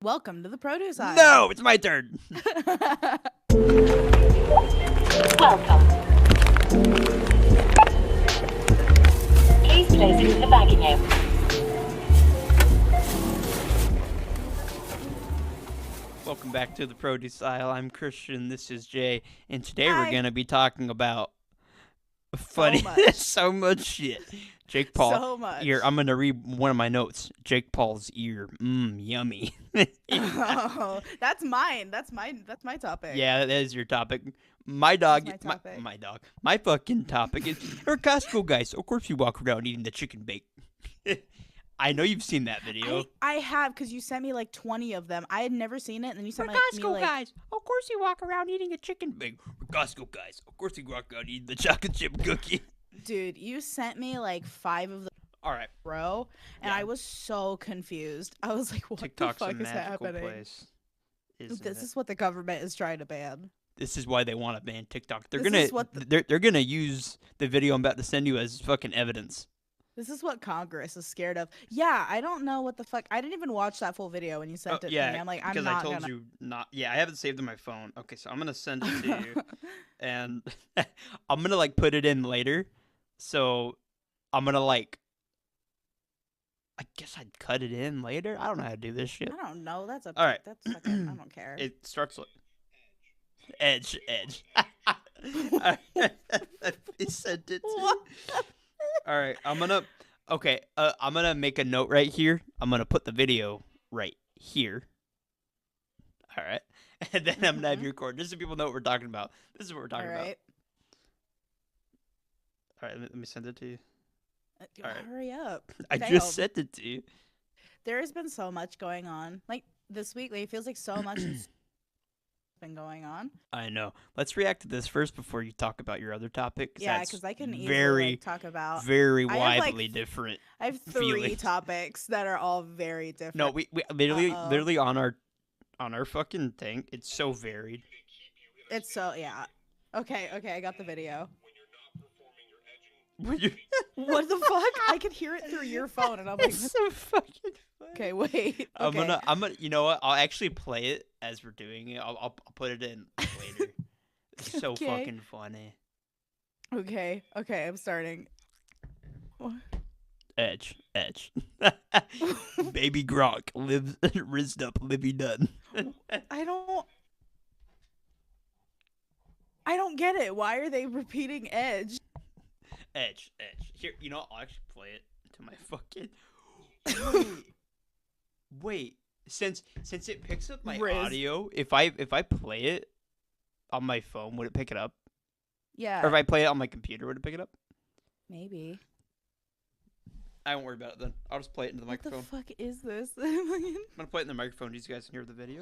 Welcome to the produce aisle. No, it's my turn. Welcome. Please place it in the bagging area. Welcome back to the produce aisle. I'm Christian. This is Jay, and today Hi. we're gonna be talking about funny so much shit. Jake Paul. So much. Ear. I'm gonna read one of my notes. Jake Paul's ear. Yummy. Oh, that's mine. That's my topic. Yeah, that is your topic. My dog. That's my topic. My dog. My fucking topic is we're Costco guys. Of course, you walk around eating the chicken bake. I know you've seen that video. I have, because you sent me like 20 of them. I had never seen it, and then you sent We're me Costco like, guys. Of course, you walk around eating a chicken bake. We're Costco guys. Of course, you walk around eating the chocolate chip cookie. dude, you sent me like 5 of them All right. bro, and Yeah. I was so confused. I was like, what TikTok's the a fuck is magical happening? place. This is what the government is trying to ban. This is why they want to ban TikTok. They're This gonna is what they're gonna use the video I'm about to send you as fucking evidence. This is what Congress is scared of. Yeah, I don't know what the fuck. I didn't even watch that full video when you sent it to me. I'm like, I'm because not I told gonna. you not. Yeah, I haven't saved it on my phone. Okay, so I'm gonna send it to you, and I'm gonna like put it in later. So I'm gonna like. I guess I'd cut it in later. I don't know how to do this shit. I don't know. That's a. All right. That's fucking. I don't care. It starts like edge. I sent it. What? All right, I'm gonna make a note right here. I'm gonna put the video right here. All right, and then I'm gonna have you record just so people know what we're talking about. This is what we're talking All right. about. All right, let me send it to you. All right. Hurry up. I Damn. just sent it to you. There has been so much going on. Like this week, like, it feels like so much has been going on. I know. Let's react to this first before you talk about your other topic. Yeah, that's because I can easily very, like, talk about. very I have, widely like, different. I have 3 feelings. topics that are all very different. No, we literally Uh-oh. literally on our fucking thing. It's so varied. It's so yeah. Okay, I got the video. When you What the fuck? I could hear it through your phone, and I'm like, It's so fucking funny. okay, wait. I'm Okay. gonna. You know what? I'll actually play it as we're doing it. I'll put it in later. It's so Okay. fucking funny. Okay, I'm starting. Edge. Baby Gronk lives rizzed up, Livy done. I don't get it. Why are they repeating Edge? Edge. Here, you know, I'll actually play it to my fucking. Wait. Since it picks up my Riz. audio, if I play it on my phone, would it pick it up? Yeah. Or if I play it on my computer, would it pick it up? Maybe. I won't worry about it then. I'll just play it into the What the microphone. fuck is this? I'm gonna play it in the microphone. Do you guys can hear the video?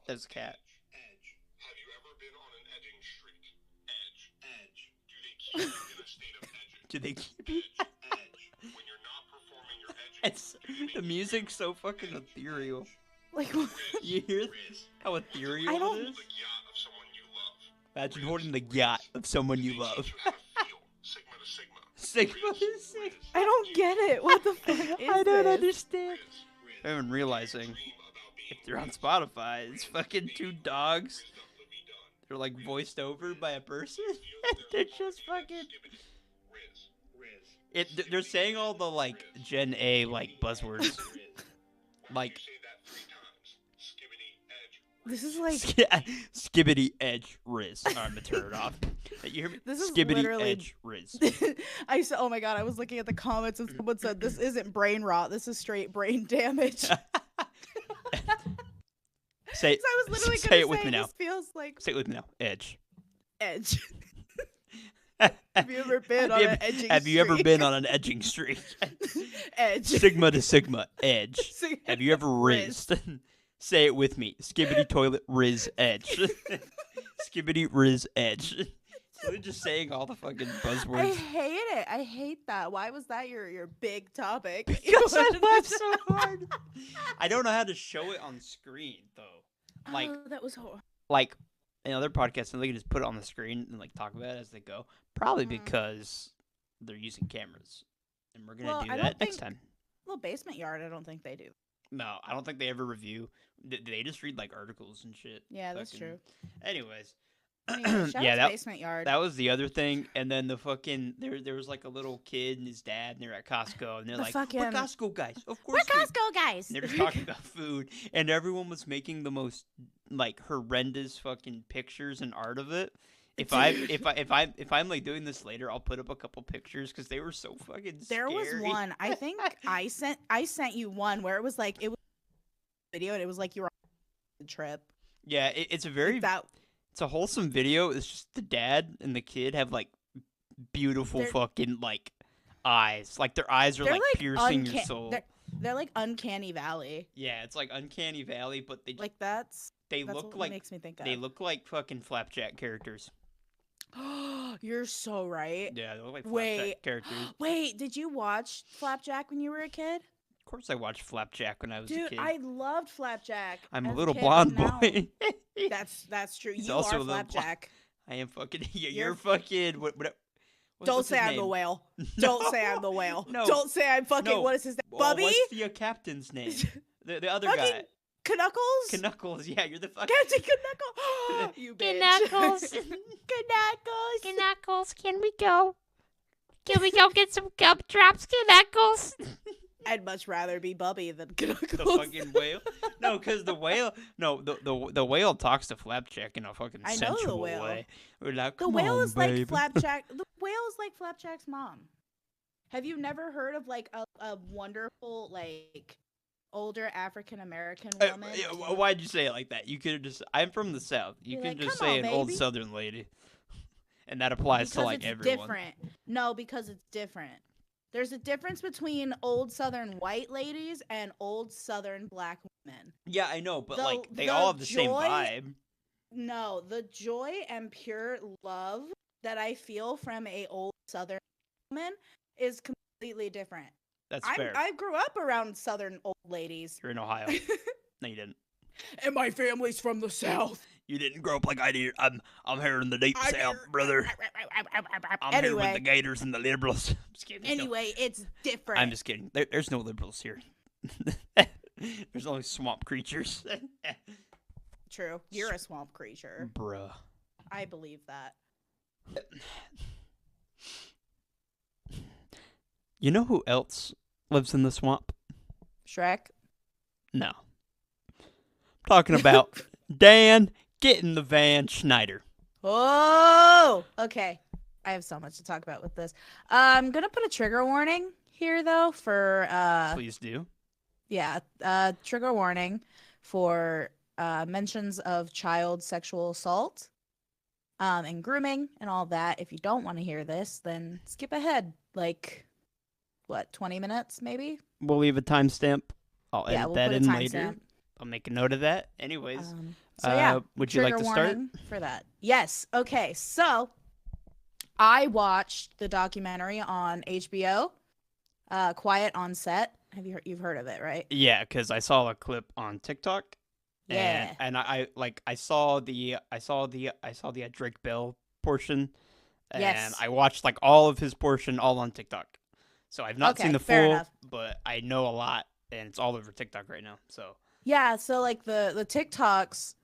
There's a cat. Edge. Have you ever been on an edging streak? Edge. Do they keep you in a state of edging? Do they keep you? Edge. When you're not performing your edging. It's the music's so fucking ethereal. Like, what? You hear how ethereal I don't- it is? The yacht of someone you love. Imagine holding the yacht of someone you love. Teach you how to feel. Sigma to sigma. Sigma to sigma. I don't get it. What the fuck is I don't this? understand. Riz. I'm even realizing Dream about being if they're on Spotify, it's fucking 2 dogs. rizzed up, Livy done. They're like voiced over by a person. They're just fucking. Riz. They're saying all the like Gen A like buzzwords. Riz. Like Say that 3 times. Skibbity edge. This is like Skibbity Edge Riz. Alright, I'm gonna turn it off. You hear me? This is Skibbity literally- Edge Riz. I said, oh my god, I was looking at the comments and someone said this isn't brain rot, this is straight brain damage. So Say I was literally say gonna it with say me now. this feels like Say it with me now. Edge. Edge. Have you ever been on an edging Have you ever streak? been on an edging streak? Edge. Sigma to Sigma Edge. Sig- Have you ever Riz. rizzed? Say it with me. Skibbity toilet Riz Edge. Skibbity Riz Edge. So they're just saying all the fucking I buzzwords. hate it. I hate that. Why was that your big topic? Because I laughed so hard. I don't know how to show it on screen though. Like Oh, that was horrible. like in other podcasts, and they can just put it on the screen and like talk about it as they go. Probably Mhm. because they're using cameras, and we're gonna Well, do I that don't next think- time. Little basement yard, I don't think they do. No, I don't think they ever review. They just read like articles and shit. Yeah, that's Fucking- true. Anyways, Anyway, shout yeah, out to that Basement Yard. that was the other thing. And then the fucking there was like a little kid and his dad, and they're at Costco, and they're The like, fucking- "We're Costco guys, of We're course." we-" Costco guys. And they're just talking about food, and everyone was making the most like horrendous fucking pictures and art of it. If I'm like doing this later, I'll put up a couple pictures because they were so fucking There was scary. one. I think I sent you one where it was like it was a video and it was like you were on a trip. Yeah, it's a very That it's a wholesome video. It's just the dad and the kid have like beautiful They're- fucking like eyes. Like their eyes are they're like like piercing your soul. They're like uncanny valley. Yeah, it's like Uncanny Valley, but Like that's they that's look what like makes me think of. they look like fucking Flapjack characters. You're so right. Yeah, they look like Flapjack Wait. characters. Wait, did you watch Flapjack when you were a kid? Of course, I watched Flapjack when I was a Dude, kid. I loved Flapjack. I'm a as little kid, blonde but now- boy. That's true. He's You also are a little blonde. Flapjack. I am fucking. You're You're- fucking. Don't what's say his I'm the name? whale. Don't say I'm the No. whale. No. Don't say I'm fucking. No. What is his name? Well, Bubby? What's the captain's name? The other Fucking guy. Knuckles? Knuckles. Yeah, you're the fucking. Captain Knuckles. You bitch. Knuckles. Knuckles. Knuckles, can we go? Can we go get some gumdrops, Knuckles? I'd much rather be Bubby than Knuckles. The fucking whale. No, because the whale. No, the whale talks to Flapjack in a fucking I know the sensual whale. way. We're like, The "Come whale on, is like baby." Flapjack. The whale is like Flapjack's mom. Have you never heard of like a wonderful like older African American woman? Why'd you say it like that? You could have just. I'm from the South. You Be can like, just "Come say on, an old baby." Southern lady, and that applies to like it's everyone. different. No, because it's different. There's a difference between old Southern white ladies and old Southern black women. Yeah, I know, but The- like they the all have the same joy- vibe. No, the joy and pure love that I feel from a old Southern woman is completely different. That's fair. I grew up around Southern old ladies. You're in Ohio. No, you didn't. And my family's from the South. You didn't grow up like I did. I'm here in the deep I'm South, here- brother. I'm here with the Anyway, Gators and the liberals. I'm just kidding. No, anyway, it's different. I'm just kidding. There's no liberals here. There's only swamp creatures. True. You're a swamp creature. Bruh. I believe that. You know who else lives in the swamp? Shrek. No. I'm talking about Dan Get in the Van Schneider. Oh, okay. I have so much to talk about with this. I'm gonna put a trigger warning here, though, for Please do. trigger warning for mentions of child sexual assault, and grooming and all that. If you don't want to hear this, then skip ahead, like, what, 20 minutes maybe? We'll leave a timestamp. I'll edit Yeah, we'll that put a in later. timestamp. I'll make a note of that. Anyways, So yeah, would you like trigger to start? warning for that? Yes. Okay. So I watched the documentary on HBO, Quiet on Set. You've heard of it, right? Yeah, because I saw a clip on TikTok. Yeah. And I saw the Drake Bell portion. And Yes. I watched like all of his portion all on TikTok. So I've not Okay, seen the fair full, enough. but I know a lot, and it's all over TikTok right now. So Yeah. So like the TikToks,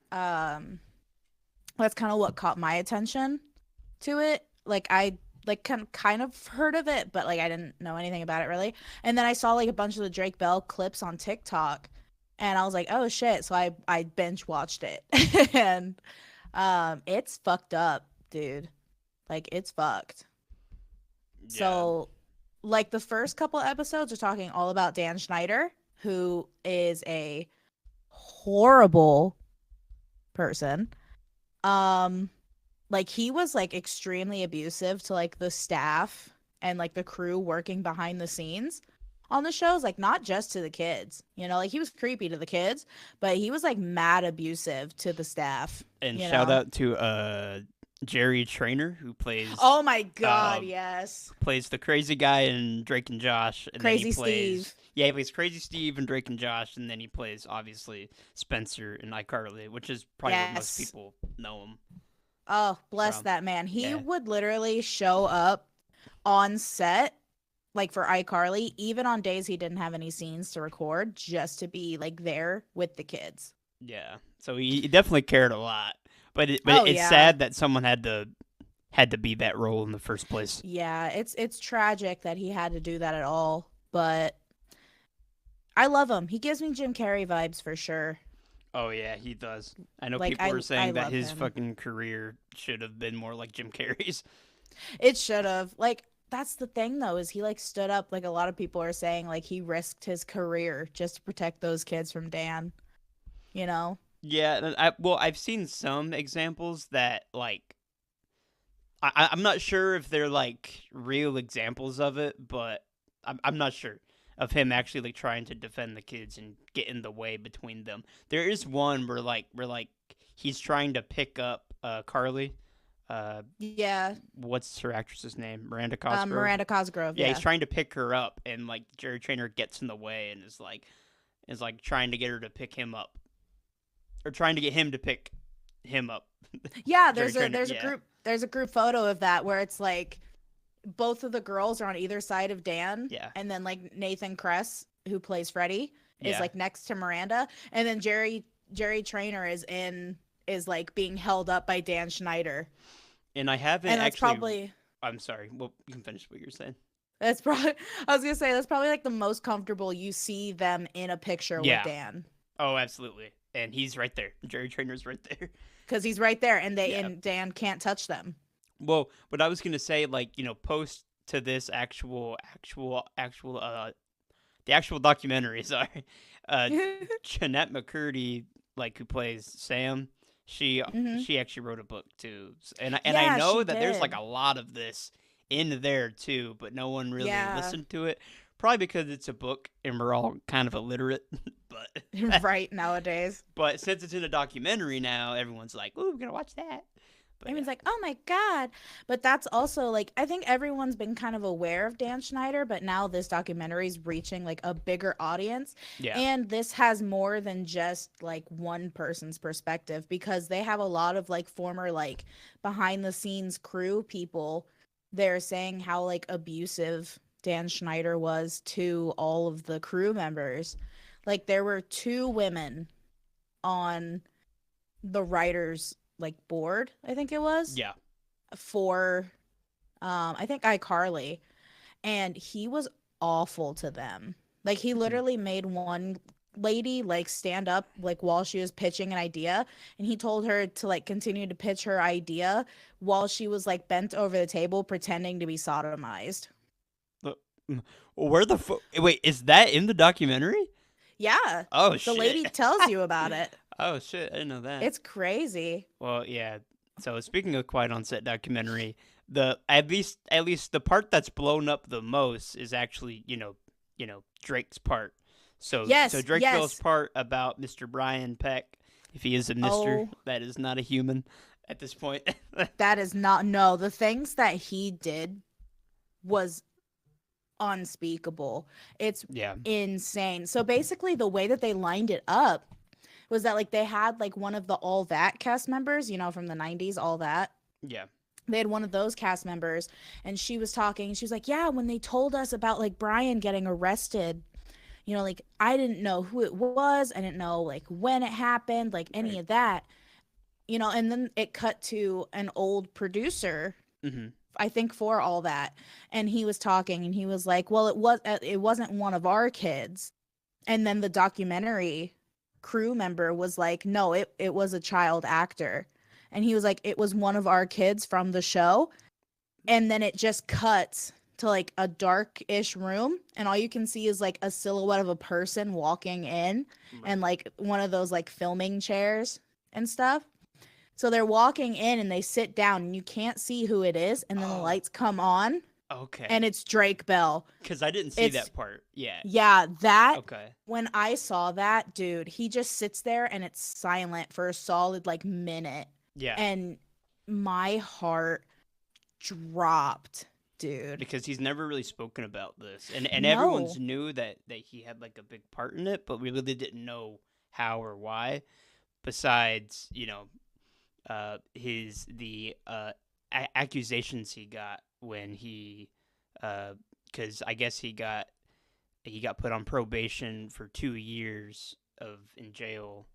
that's kind of what caught my attention to it. Like I like kind of heard of it, but like I didn't know anything about it really. And then I saw like a bunch of the Drake Bell clips on TikTok, and I was like, oh shit. So I binge watched it. And it's fucked up, dude. Like it's fucked. yeah. So like the first couple episodes are talking all about Dan Schneider, who is a horrible person. Like he was like extremely abusive to like the staff and like the crew working behind the scenes on the shows, like not just to the kids, you know, like he was creepy to the kids, but he was like mad abusive to the staff. And you shout know? out to Jerry Trainer, who plays Oh my god, Um, yes. plays the crazy guy in Drake and Josh. And Crazy then he plays, Steve. Yeah, he plays Crazy Steve and Drake and Josh, and then he plays obviously Spencer in iCarly, which is probably what most Yes. people know him. Oh, bless from. that man. He Yeah. would literally show up on set like for iCarly, even on days he didn't have any scenes to record, just to be like there with the kids. Yeah. So he definitely cared a lot. But Oh it's yeah. sad that someone had to be that role in the first place. Yeah, it's tragic that he had to do that at all, but I love him. He gives me Jim Carrey vibes for sure. Oh yeah, he does. I know Like people were I saying that love his him. fucking career should have been more like Jim Carrey's. It should have. Like that's the thing though, is he like stood up, like a lot of people are saying like he risked his career just to protect those kids from Dan, you know? Yeah, and I've seen some examples that like I'm not sure if they're like real examples of it, but I'm not sure of him actually like trying to defend the kids and get in the way between them. There is one where he's trying to pick up Carly. Yeah. What's her actress's name? Miranda Cosgrove. Miranda Cosgrove, Yeah, yeah. he's trying to pick her up, and like Jerry Trainer gets in the way and is like trying to get her to pick him up, or trying to get him to pick him up. Yeah, Jerry Trainer, there's a group photo of that where it's like both of the girls are on either side of Dan. Yeah. And then like Nathan Kress, who plays Freddy, is Yeah. like next to Miranda. And then Jerry Trainer is like being held up by Dan Schneider. And I haven't And that's actually. probably I'm sorry. Well, you can finish what you're saying. that's probably I was gonna say that's probably like the most comfortable you see them in a picture Yeah. with Dan. Oh, absolutely. And he's right there. Jerry Trainer's right there. Because he's right there and Yeah. and Dan can't touch them. Well, what I was gonna say, like, post to this the actual documentary. Sorry, Jeanette McCurdy, like who plays Sam, she Mhm. she actually wrote a book too, and I Yeah, know she that there's like did. a lot of this in there too, but no one really Yeah. listened to it. Probably because it's a book and we're all kind of illiterate, but Right nowadays. but since it's in a documentary now, everyone's like, "Ooh, we're gonna watch that." But Everyone's yeah. like, oh my God. But that's also like, I think everyone's been kind of aware of Dan Schneider, but now this documentary is reaching like a bigger audience. Yeah. And this has more than just like one person's perspective because they have a lot of like former like behind the scenes crew people. They're saying how like abusive Dan Schneider was to all of the crew members. Like there were two women on the writers like board, I think it was, Yeah. for I think iCarly, and he was awful to them. Like he literally made one lady like stand up like while she was pitching an idea, and he told her to like continue to pitch her idea while she was like bent over the table pretending to be sodomized. Where the wait, is that in the documentary? Yeah. Oh The shit. lady tells you about it. Oh shit, I didn't know that. It's crazy. Well, yeah. So speaking of Quiet on Set documentary, the at least the part that's blown up the most is actually Drake's part. So Yes, Drake yes. Bell's part about Mr. Brian Peck, if he is a Mister, Oh. that is not a human at this point. That is not, no, the things that he did was unspeakable. It's Yeah. insane. So basically the way that they lined it up was that like they had like one of the All That cast members, from the 90s, All That. Yeah. They had one of those cast members and she was talking. She was like, yeah, when they told us about like Brian getting arrested, like I didn't know who it was. I didn't know like when it happened, like any Right. of that. And then it cut to an old producer, Mm-hmm. I think, for All That, and he was talking and he was like, well, it wasn't one of our kids. And then the documentary crew member was like, no, it was a child actor. And he was like, it was one of our kids from the show. And then it just cuts to like a dark-ish room, and all you can see is like a silhouette of a person walking in, and like one of those like filming chairs and stuff. So they're walking in and they sit down and you can't see who it is, and then the Oh. lights come on Okay. and it's Drake Bell. Because I didn't see it's- that part. Yeah. Yeah, that Okay. when I saw that, dude, he just sits there and it's silent for a solid like minute, Yeah. and my heart dropped, dude. Because he's never really spoken about this, and No. everyone's knew that he had like a big part in it, but we really didn't know how or why. Besides, his accusations he got when he because I guess he got put on probation for 2 years in jail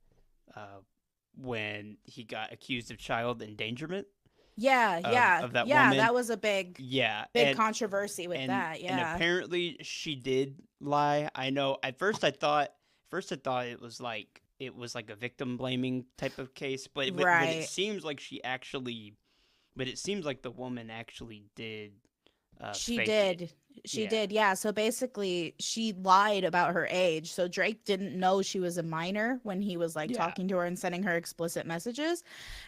when he got accused of child endangerment Yeah, yeah, of that yeah. woman. That was a big, Yeah, big controversy with that. and Yeah, apparently she did lie. I know. At first, I thought it was like a victim blaming type of case, but it right. seems like it seems like the woman actually did She fake it. did. She Yeah. did. Yeah. So basically, she lied about her age. So Drake didn't know she was a minor when he was like Yeah. talking to her and sending her explicit messages.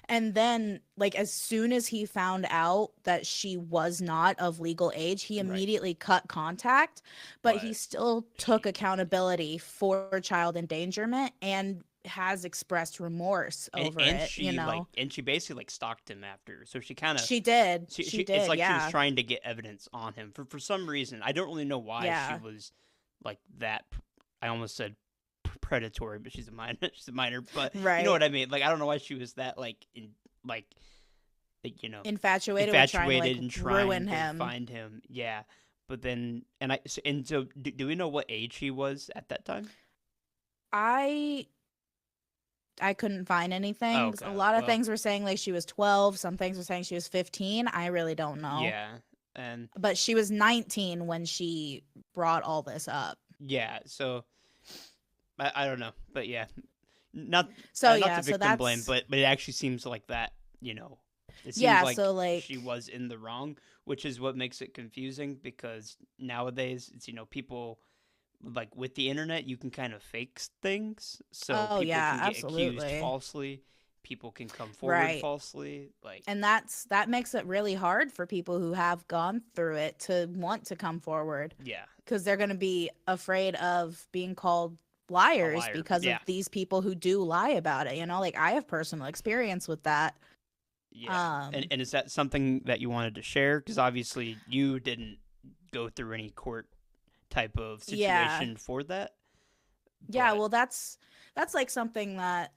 And then, like, as soon as he found out that she was not of legal age, he Right. immediately cut contact. But he But still took she- accountability for child endangerment and has expressed remorse over and it. You know, she basically like stalked him after. So she kind of she did. she, She it's did. like she was Yeah. trying to get evidence on him for some reason. I don't really know why Yeah. she was like that. I almost said predatory, but she's a minor. She's a minor, but you Right. know what I mean. Like I don't know why she was that like Infatuated with trying to like and trying ruin to him. find him. Yeah, but then so do we know what age he was at that time? I couldn't find anything. Oh, A okay. lot of Well- things were saying like she was 12, some things were saying she was 15. I really don't know. Yeah, and But she was 19 when she brought all this up. yeah, so I don't know, but yeah, not So not yeah, to so victim blame, that's but it actually seems like that. It seems yeah, like so like she was in the wrong, which is what makes it confusing because nowadays it's people like with the internet you can kind of fake things, so oh people yeah, can get accused absolutely. falsely, people can come forward Right. falsely, like And that makes it really hard for people who have gone through it to want to come forward yeah, because they're going to be afraid of being called liars liar, because yeah. of these people who do lie about it. You know, like I have personal experience with that. yeah. Um, And is that something that you wanted to share? Because obviously you didn't go through any court type of Yeah. situation for that. Yeah, but- well that's like something that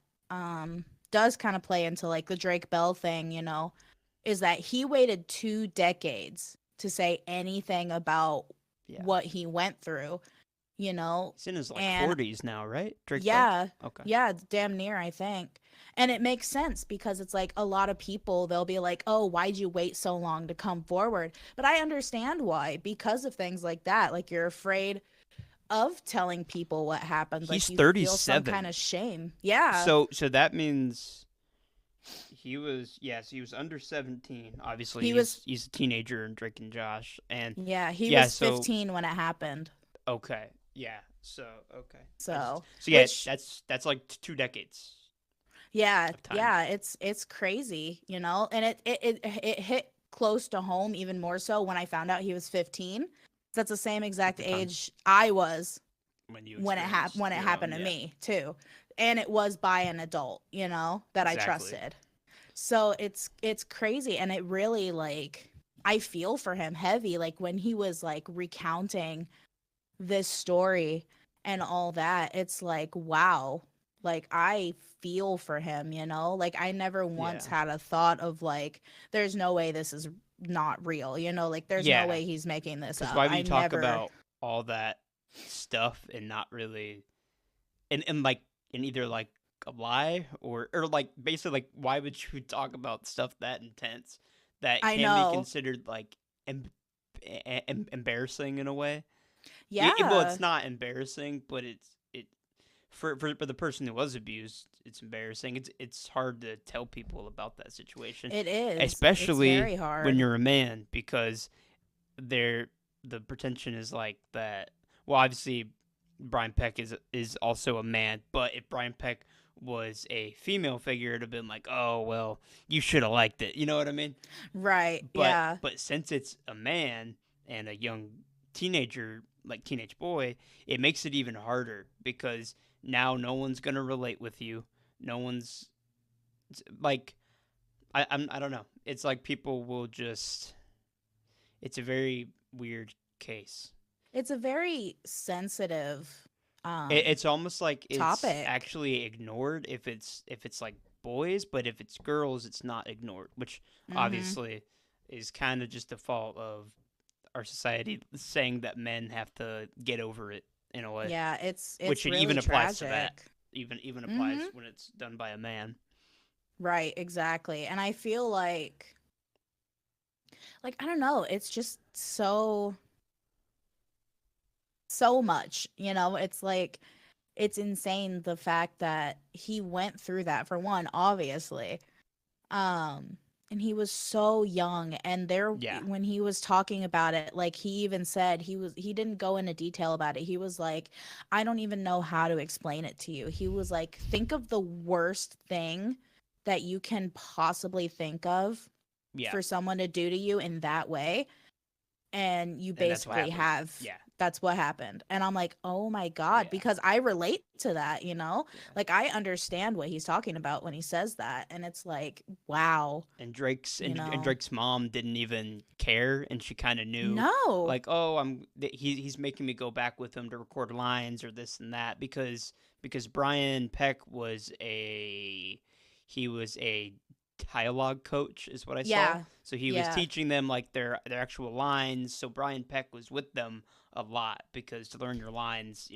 does kind of play into like the Drake Bell thing, you know, is that he waited 2 decades to say anything about Yeah. what he went through, you know. He's in his like And 40s now, right? Drake Bell? yeah, Okay. yeah, it's damn near, I think. And it makes sense because it's like a lot of people, they'll be like, oh, why'd you wait so long to come forward? But I understand why, because of things like that. Like you're afraid of telling people what happened. Like He's you feel some 37. kind of shame. Yeah. So that means he was under 17. Obviously, he's a teenager and Drake and Josh and Yeah, he yeah, was so- 15 when it happened. okay. Yeah. So okay. So, yeah, which- that's like 2 decades. yeah, of time. yeah, it's crazy, you know? And it hit close to home even more so when I found out he was 15. That's the same exact the time. age I was When you when it experienced your happened own, to yeah. me too, and it was by an adult, you know, that I Exactly. trusted. So it's crazy, and it really like I feel for him heavy, like when he was like recounting this story and all that. It's like wow, like I feel for him, you know, like I never once Yeah. had a thought of like there's no way this is not real, you know, like there's Yeah. no way he's making this Because up. why would you I talk never, about all that stuff and not really, and like in either like a lie or like basically like why would you talk about stuff that intense that I can know. be considered like embarrassing in a way? yeah, Well, it's not embarrassing, but it for the person who was abused, it's embarrassing. It's hard to tell people about that situation. it is. It's Especially very hard. when you're a man, because the pretension is like that. Well, obviously Brian Peck is also a man, but if Brian Peck was a female figure, it'd have been like, oh well, you should have liked it. You know what I mean? right. But yeah. but since it's a man and a young teenager, like teenage boy, it makes it even harder because now no one's gonna relate with you. No one's like, I don't know. It's like people will just. It's a very weird case. It's a very sensitive It's almost like it's topic. actually ignored if it's like boys, but if it's girls, it's not ignored, which Mhm. obviously is kind of just the fault of our society saying that men have to get over it in a way, Yeah, it's which it really even applies to tragic. that. Even applies Mhm. when it's done by a man. Right, exactly. And I feel like I don't know, it's just so much, you know? It's like it's insane the fact that he went through that for one, obviously. And he was so young, and there Yeah, when he was talking about it, like he even said he didn't go into detail about it. He was like, I don't even know how to explain it to you. He was like, think of the worst thing that you can possibly think of yeah, for someone to do to you in that way, and you and that's what basically happened. have Yeah, that's what happened. And I'm like, oh my god, yeah, because I relate to that, you know, yeah. like I understand what he's talking about when he says that, and it's like, wow, And Drake's you and know. Drake's mom didn't even care, and she kind of knew, No. like, oh, he's making me go back with him to record lines or this and that because Brian Peck he was a dialogue coach is what I saw. Yeah. So he was Yeah. teaching them like their actual lines. So Brian Peck was with them a lot because to learn your lines,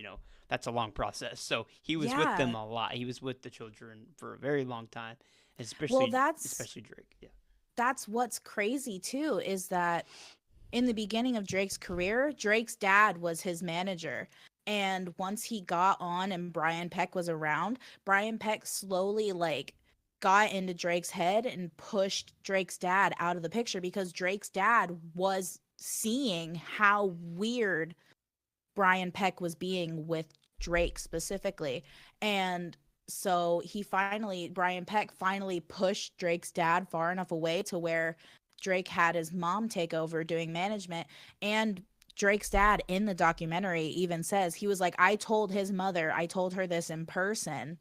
that's a long process. So he was with them Yeah. a lot. He was with the children for a very long time, Well, especially that's especially Drake. Yeah. that's what's crazy too, is that in the beginning of Drake's career, Drake's dad was his manager. And once he got on and Brian Peck was around, Brian Peck slowly like got into Drake's head and pushed Drake's dad out of the picture, because Drake's dad was seeing how weird Brian Peck was being with Drake specifically. And so Brian Peck finally pushed Drake's dad far enough away to where Drake had his mom take over doing management. And Drake's dad in the documentary even says, he was like, I told his mother, I told her this in person.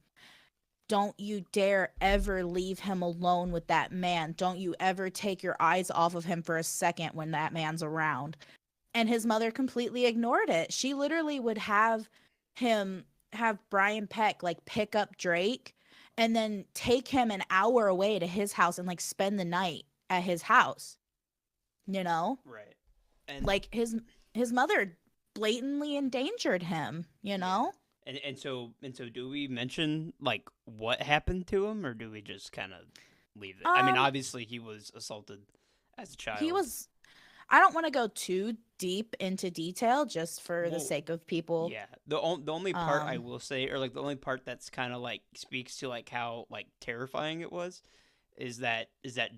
Don't you dare ever leave him alone with that man. Don't you ever take your eyes off of him for a second when that man's around. And his mother completely ignored it. She literally would have Brian Peck like pick up Drake and then take him an hour away to his house and like spend the night at his house. You know? Right. And Like his mother blatantly endangered him, you know? and so do we mention like what happened to him or do we just kind of leave it? I mean, Um obviously he was assaulted as a child. he was I don't want to go too deep into detail just for the Well, sake of people. yeah. The only part I Um will say, or like the only part that's kind of like speaks to like how like terrifying it was, is that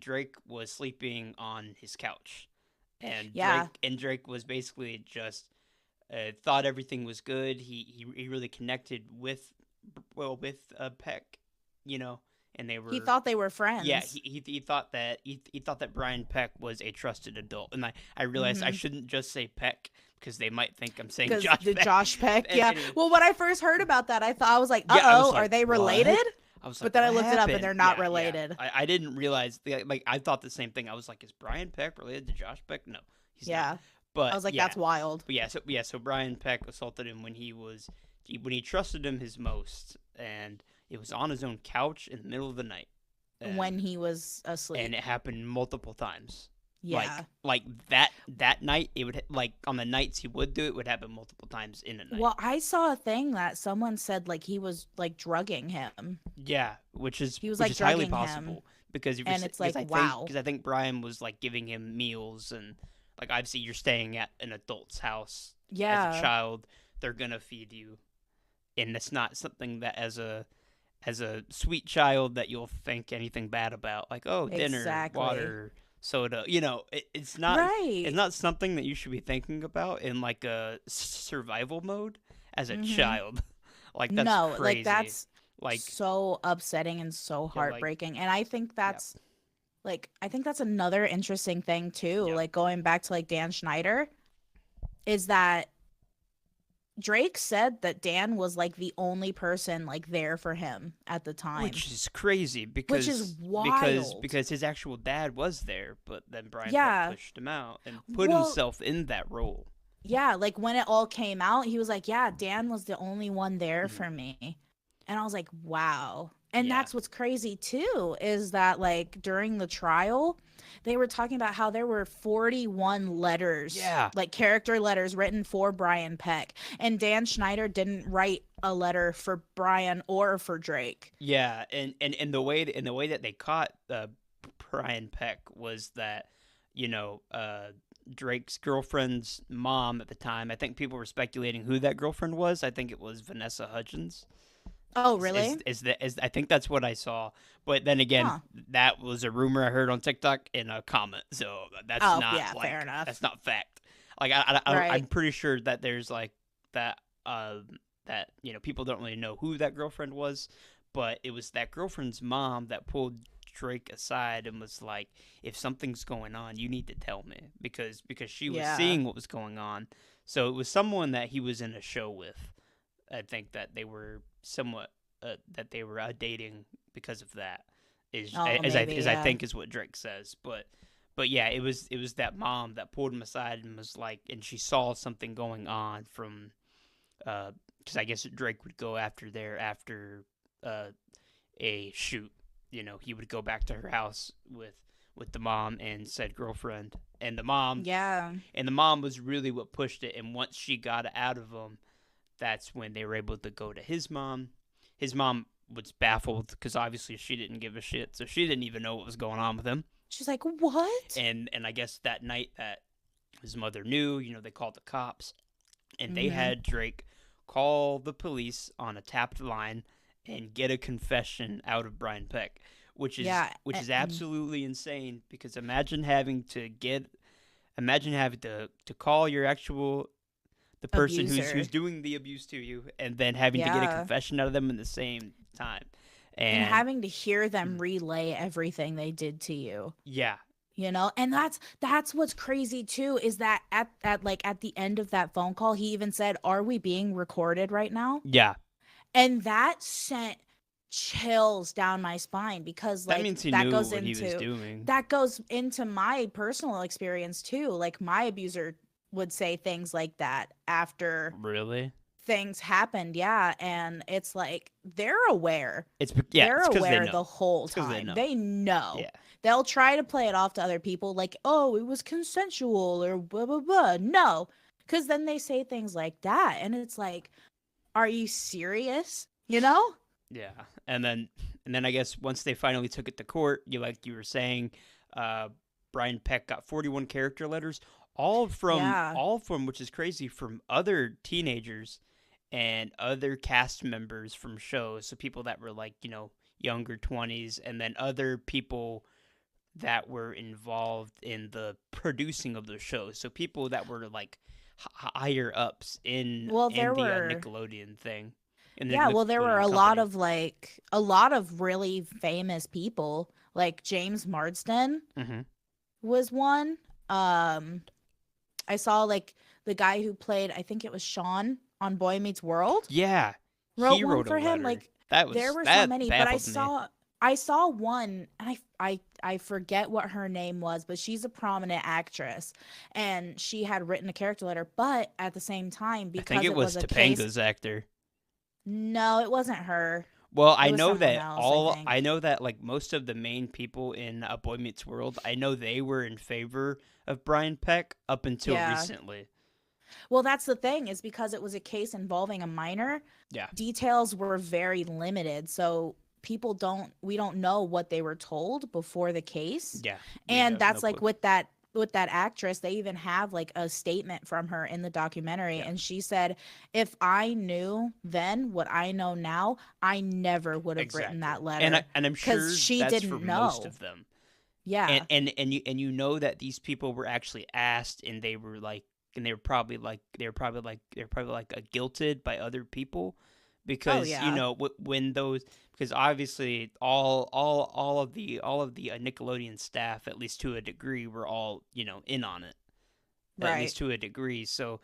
Drake was sleeping on his couch, and yeah. Drake was basically just thought everything was good. He really connected with Peck, and they He were. thought they were Yeah, friends. he thought that he thought that Brian Peck was a trusted adult, and I realized I Mhm. shouldn't just say Peck because they might think I'm saying Because Josh the Peck. Josh Peck, And yeah. anyway, Well, when I first heard about that, I was like, yeah, I was "Uh-oh, are like, they related?" what? I was like, But then I what looked it up and happened? they're not Yeah. related. I didn't realize like I thought the same thing. I was like, is Brian Peck related to Josh Peck? No, he's not. Yeah. I But was like, yeah, "That's wild." so Brian Peck assaulted him when when he trusted him his most, and it was on his own couch in the middle of the night. When And he was asleep. and it happened multiple times. Yeah. Like that night, it would like on the nights he would do it would happen multiple times in a night. Well, I saw a thing that someone said like he was like drugging him. Yeah, which is He was, which like, is highly drugging him, possible because and it's like, wow. because I think Brian was like giving him meals and like obviously you're staying at an adult's house as a Yeah. child, they're gonna feed you, and it's not something that as a sweet child that you'll think anything bad about, like oh dinner, Exactly. water, soda. It's not Right. it's not something that you should be thinking about in like a survival mode as a Mhm. child. Like that's No, crazy. like that's Like so upsetting and so yeah, like heartbreaking. And I think yeah, that's another interesting thing too, yeah. like going back to like Dan Schneider, is that Drake said that Dan was like the only person like there for him at the time. Which is crazy Which is because wild. because his actual dad was there, but then Brian Peck Yeah. pushed him out and put Well, himself in that role. yeah, like when it all came out, he was like, "Yeah, Dan was the only one there Mhm. for me." And I was like, "Wow." And Yeah. that's what's crazy too, is that like during the trial, they were talking about how there were 41 letters, Yeah. like character letters written for Brian Peck. And Dan Schneider didn't write a letter for Brian or for Drake. Yeah, and the way that they caught Brian Peck was that, you know, Drake's girlfriend's mom at the time. I think people were speculating who that girlfriend was. I think it was Vanessa Hudgens. Oh, really? Is I think that's what I saw. But then again, Huh. that was a rumor I heard on TikTok in a comment. So that's Oh, not yeah, like fair enough. that's not fact. Like Right. I'm pretty sure that there's like that that you know people don't really know who that girlfriend was, but it was that girlfriend's mom that pulled Drake aside and was like, if something's going on, you need to tell me because she was Yeah. seeing what was going on. So it was someone that he was in a show with. I think that they were somewhat dating because of that. Oh, As maybe, I yeah. think is what Drake says, but yeah, it was that mom that pulled him aside and was like, and she saw something going on from, because I guess Drake would go after a shoot. You know, he would go back to her house with the mom and said girlfriend, and Yeah. the mom was really what pushed it. And once she got it out of him, that's when they were able to go to his mom. His mom was baffled because obviously she didn't give a shit, so she didn't even know what was going on with him. She's like, what? And I guess that night that his mother knew, you know, they called the cops, and they Mhm. had Drake call the police on a tapped line and get a confession out of Brian Peck, which is Yeah, absolutely insane. Because imagine having to call your actual the person Abuser. who's doing the abuse to you, and then having to get a Yeah. confession out of them in the same time, And and having to hear them relay everything they did to you. yeah, And that's what's crazy too, is that at the end of that phone call, he even said, "Are we being recorded right now?" yeah, And that sent chills down my spine, because that like means he that knew goes what he was into doing. my personal experience too. Like my abuser would say things like that after Really? things happened. Yeah, and it's like they're aware. Yeah, They're it's because they aware know. the whole It's 'cause they time. know. They know. Yeah. They'll try to play it off to other people like, "Oh, it was consensual," or blah blah blah. No, because then they say things like that, and it's like, are you serious? You know? Yeah, and then I guess once they finally took it to court, you were saying, Brian Peck got 41 character letters, Yeah. all from which is crazy, from other teenagers and other cast members from shows, so people that were like, you know, younger 20s, and then other people that were involved in the producing of the shows, so people that were like higher ups Well, in there the were Nickelodeon thing. In the Yeah, well, there were Nickelodeon a lot of really famous people, like James Marsden hmm was one. I saw like the guy who played, I think it was Sean on Boy Meets World, Yeah, wrote he one wrote a for him. letter. Like That was there were so that many, but baffled me. I saw one, and I forget what her name was, but she's a prominent actress, and she had written a character letter, but at the same time, I think because it it was was a case. Topanga's actor. No, it wasn't her. Well, It was someone else, I think. I know that like most of the main people in Boy Meets World, I know they were in favor of Brian Peck up until Yeah. recently. Well, that's the thing, is because it was a case involving a minor, Yeah. details were very limited. So we don't know what they were told before the case. Yeah. We And have that's no like clue. with that actress, they even have like a statement from her in the documentary, Yeah. and she said, "If I knew then what I know now, I never would have written that letter." And I'm sure she that's didn't for most know. of them. Yeah. And you know that these people were actually asked, and they were like, and they were probably like guilted by other people, because you yeah. know when those, because obviously all of the Nickelodeon staff, at least to a degree, were all, you know, in on it, at Right. least to a degree. So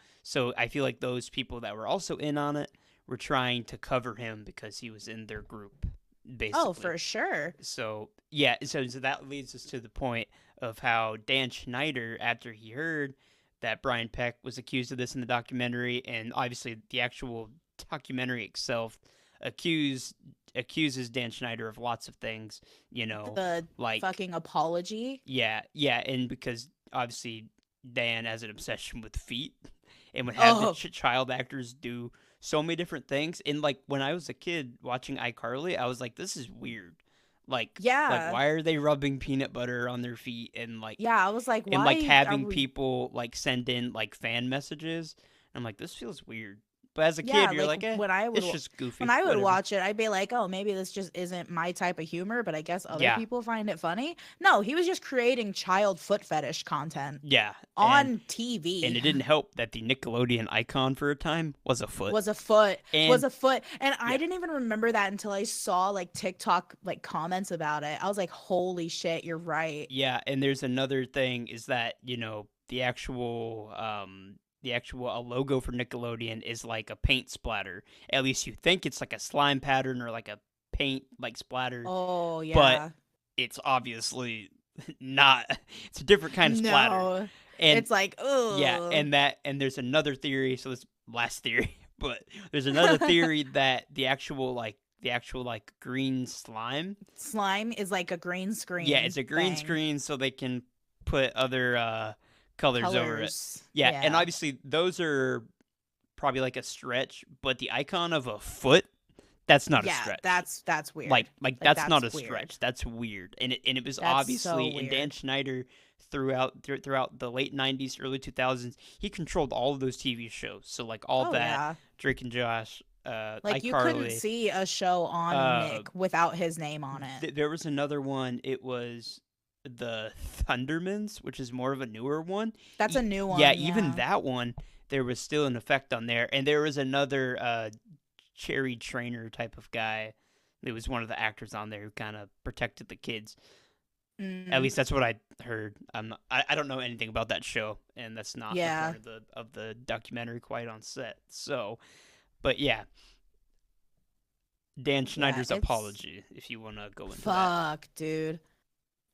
I feel like those people that were also in on it were trying to cover him because he was in their group, basically. Oh, for sure. So yeah, so that leads us to the point of how Dan Schneider, after he heard that Brian Peck was accused of this in the documentary, and obviously the actual documentary itself accuses Dan Schneider of lots of things, The like fucking apology. yeah, and because obviously Dan has an obsession with feet and would have the Oh, child actors do so many different things. And like when I was a kid watching iCarly, I was like, this is weird. Like yeah. why are they rubbing peanut butter on their feet and Yeah, I was like, like why are having we? people like send in like fan messages? I'm like, this feels weird. But as a kid, Yeah, you're like like, when I would it's just when goofy. I would Whatever. watch it, I'd be like, "Oh, maybe this just isn't my type of humor," but I guess other Yeah, people find it funny. No, he was just creating child foot fetish content yeah, on and TV. it didn't help that the Nickelodeon icon for a time was a foot. Was a foot, was And a foot, and I yeah, didn't even remember that until I saw like TikTok like comments about it. I was like, "Holy shit, you're right." yeah, and there's another thing is that the actual a logo for Nickelodeon is like a paint splatter. At least you think it's like a slime pattern or like a paint like splatter, Oh but yeah. it's obviously not. It's a different kind of splatter. No, And it's like, yeah, oh, and there's another theory. So this last theory, but there's another theory that the actual like green slime. slime is like a green Yeah, screen it's a green thing. screen, so they can put other colors over it. Colors. Yeah, and Yeah. obviously those are probably like a stretch, but the icon of a foot, that's not a Yeah, stretch. that's weird. Like that's not a that's weird. stretch. That's weird. And it was That's so obviously in Dan weird. Schneider throughout the late 90s, early 2000s, he controlled all of those TV shows. So like all Oh that, yeah. Drake and Josh, Like you couldn't iCarly. see a show on Uh Nick without his name on it. there was another one. It was the Thundermans, which is more of a newer one. That's a new one. Yeah, Yeah. even that one, there was still an effect on there. And there was another Cherry Trainer type of guy. It was one of the actors on there who kind of protected the kids. At Mm, least that's what I heard. I don't know anything about that show, and that's not the yeah. part of the documentary quite on set. So, but yeah, Dan Yeah, Schneider's it's apology, if you want to go into that. fuck, dude.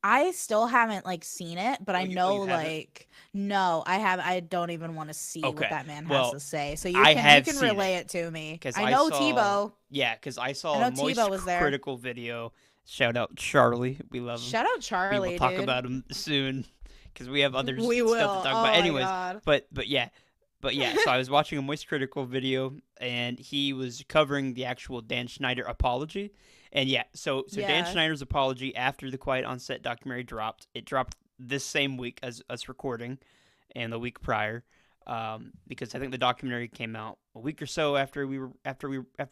I still haven't like seen it, but I know you haven't? like no, I don't even want to see Okay, what that man has well, to say. So I you have can seen it. relay it to me. 'Cause I I know saw Tebow. Yeah, because I saw I a know Tebow was there. Moistcritikal video. Shout out Charlie, we love him. Shout out We Charlie, will talk dude. about him soon, because we have other We stuff will. to talk Oh about. my Anyways, god. but yeah. So I was watching a Moistcritikal video, and he was covering the actual Dan Schneider apology. And yeah, so Dan Yeah. Schneider's apology after the Quiet on Set documentary dropped. It dropped this same week as us recording, and the week prior, because I think the documentary came out a week or so after we were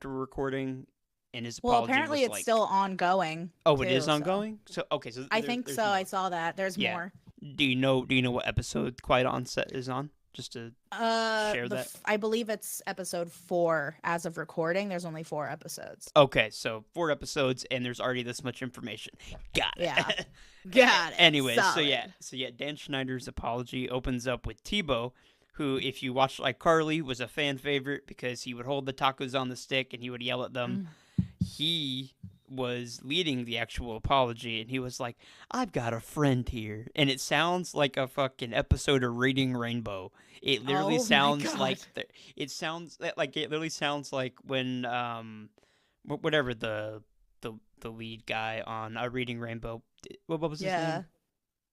recording, and his Well, apology apparently was it's like, still ongoing. oh, it too, is so. ongoing. So okay, so I there's, think there's so. more. I saw that. There's Yeah. more. Do you know what episode Quiet on Set is on? Just to share that. I believe it's episode 4 as of recording. There's only 4 episodes. Okay, so 4 episodes, and there's already this much information. Got it. Yeah. Got it. Anyways, so Solid. yeah, Dan Schneider's apology opens up with Tebow, who, if you watched iCarly, was a fan favorite because he would hold the tacos on the stick and he would yell at them. He was leading the actual apology, and he was like, "I've got a friend here," and it sounds like a fucking episode of Reading Rainbow. It literally Oh my sounds God. like it literally sounds like when whatever the lead guy on Reading Rainbow. What was his Yeah. name?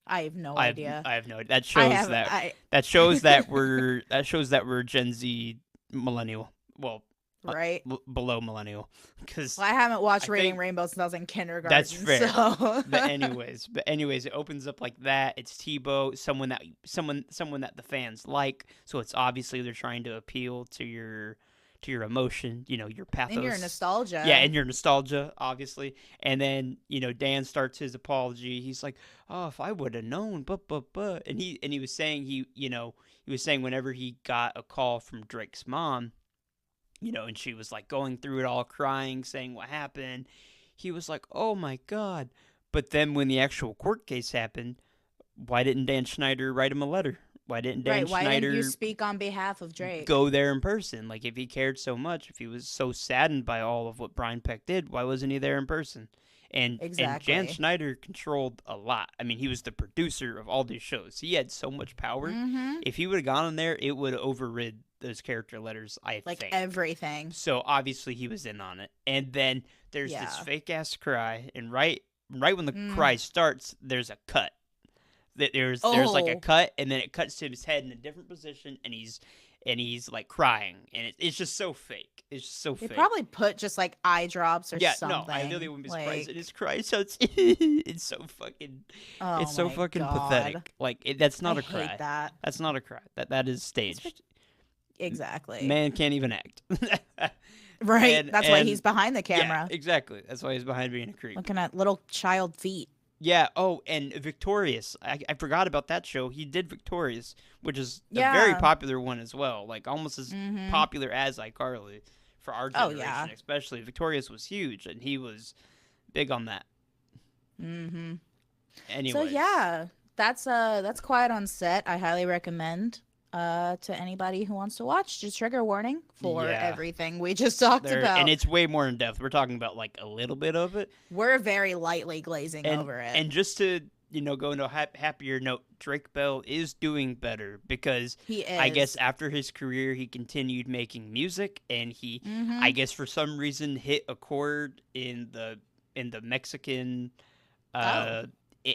I have no I have, idea. I have no idea. That I shows have that that shows that we're Gen Z millennial. Well, right. below millennial, because Well, I haven't watched I Reading think Rainbow since I was in kindergarten. that's fair. So. but anyways, it opens up like that. It's Tebow, someone that the fans like. So it's obviously they're trying to appeal to your emotion, your pathos. And your nostalgia. Yeah, and your nostalgia, obviously. And then, Dan starts his apology. He's like, "Oh, if I would have known, but." And he was saying he was saying whenever he got a call from Drake's mom, and she was like going through it all, crying, saying what happened, he was like, "Oh my God." But then when the actual court case happened, why didn't Dan Schneider write him a letter? Why didn't Dan Right. Why Schneider didn't you speak on behalf of Drake? go there in person? Like, if he cared so much, if he was so saddened by all of what Brian Peck did, why wasn't he there in person? And Jan Exactly. Schneider controlled a lot. I mean, he was the producer of all these shows. He had so much power. Mm-hmm. If he would have gone in there, it would have overrid those character letters, I Like think. everything. So obviously he was in on it. And then there's this Yeah. fake ass cry, and right when the cry starts, there's a cut. There's like a Oh. cut, and then it cuts to his head in a different position, and he's like crying, and it's just so fake. It's just so They fake. probably put just like eye drops or Yeah, something. no, I literally wouldn't be surprised. Like, It is cry, so it's so fucking, oh it's so my fucking God. pathetic. Like that's not I a cry. hate that. That's not a cry. That is staged. Exactly. Man can't even act. Right. And- That's why and- he's behind the Yeah, camera, exactly. That's why he's behind being a creep. looking at little child feet. Yeah. Oh, and Victorious. I forgot about that show. He did Victorious, which is a Yeah. very popular one as well. Like almost as Mhm. popular as iCarly for our Oh, generation, yeah. especially. Victorious was huge, and he was big on that. Mm-hmm. Anyways. So yeah, that's Quiet on Set. I highly recommend to anybody who wants to watch. Just trigger warning for Yeah. everything we just talked about. And it's way more in depth. We're talking about like a little bit of it. We're very lightly glazing And, over it. and just to go into a happier note, Drake Bell is doing better because he is. I guess after his career he continued making music, and he Mhm. I guess for some reason hit a chord in the Mexican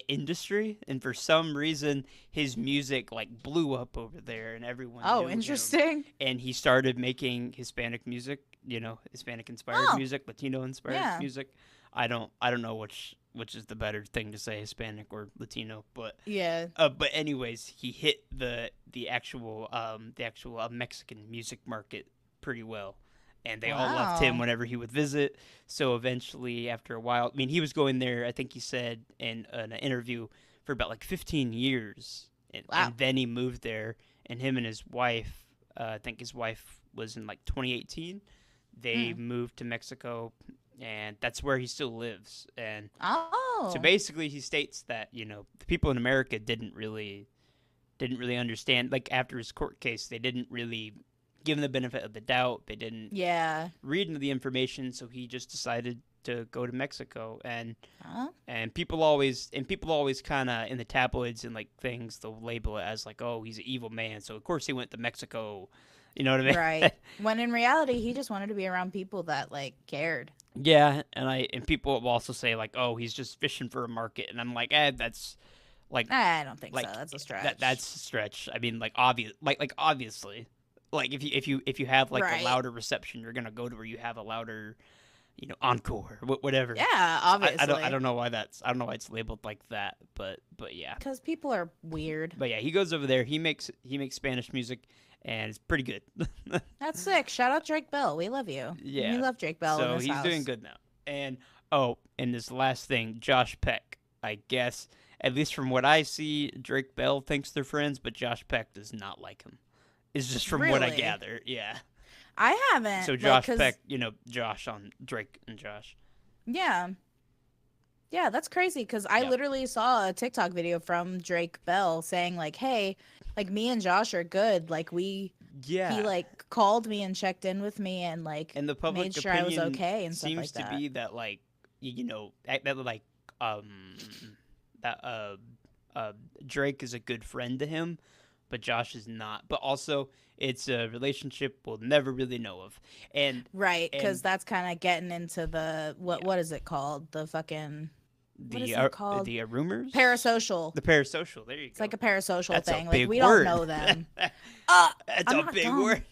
industry, and for some reason his music like blew up over there, and everyone Oh, knew him. interesting. And he started making Hispanic music, Hispanic inspired Oh. music, Latino inspired Yeah. music. I don't know which is the better thing to say, Hispanic or Latino, but Yeah. but anyways, he hit the actual Mexican music market pretty well, and they all loved him Wow. whenever he would visit. So eventually, after a while, I mean, he was going there, I think he said in an interview, for about like 15 years, Wow. and then he moved there, and him and his wife, I think his wife was in like 2018, they moved to Mexico, and that's where he still lives. And Oh. so basically, he states that the people in America didn't really understand. Like after his court case, they didn't really give him the benefit of the doubt. They didn't Yeah. read into the information, so he just decided to go to Mexico. And Huh? people always kind of in the tabloids and like things, they'll label it as like, oh, he's an evil man. So of course he went to Mexico. You know what I mean? Right. When in reality, he just wanted to be around people that like cared. Yeah, and people will also say like, oh, he's just fishing for a market, and I'm like, that's like. I don't think Like so. That's a stretch. That's a stretch. I mean, like obviously, like if you have like Right. a louder reception, you're gonna go to where you have a louder, encore, whatever. Yeah, obviously. I don't know why it's labeled like that, but yeah. Because people are weird. But yeah, he goes over there. He makes Spanish music, and it's pretty good. That's sick. Shout out Drake Bell. We love you. Yeah. We love Drake Bell So in this he's house. doing good now. And and this last thing, Josh Peck, I guess, at least from what I see, Drake Bell thinks they're friends, but Josh Peck does not like him. Is just from what I Really? gather. Yeah. I haven't. So like, Josh 'cause- Peck, Josh on Drake and Josh. Yeah. Yeah, that's crazy because I Yeah. literally saw a TikTok video from Drake Bell saying like, "Hey, like me and Josh are good. Like he like called me and checked in with me and like and the public made sure I was opinion okay and stuff seems like to that." be that like that like that Drake is a good friend to him, but Josh is not. But also, it's a relationship we'll never really know of. And Right, because and- that's kind of getting into the what is it called? The fucking What is it called? the rumors, parasocial. the parasocial. There you go. It's like a parasocial That's a thing. big Like we word. don't know them. That's I'm a not big dumb. word.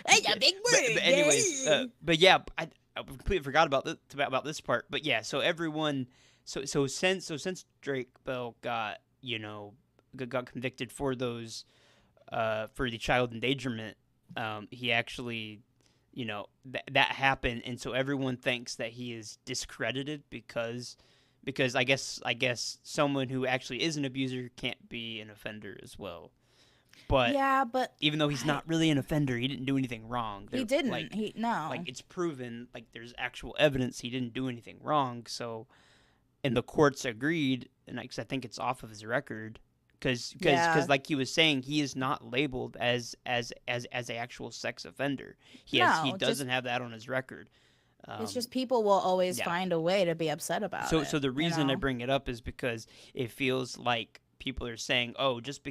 It's a big But word. anyways, yeah. but yeah, I completely forgot about this part. But yeah, so everyone, so since Drake Bell got got convicted for those for the child endangerment, he actually that happened, and so everyone thinks that he is discredited because I guess someone who actually is an abuser can't be an offender as well. But Yeah, but even though he's not really an offender, he didn't do anything wrong. he They're, didn't. Like, No. like it's proven. Like there's actual evidence he didn't do anything wrong. So, and the courts agreed, and I think it's off of his record, because Yeah. like he was saying, he is not labeled as a actual sex offender. He No, doesn't have that on his record. It's just people will always yeah. find a way to be upset about it. So the reason I know? bring it up is because it feels like people are saying, "Oh, just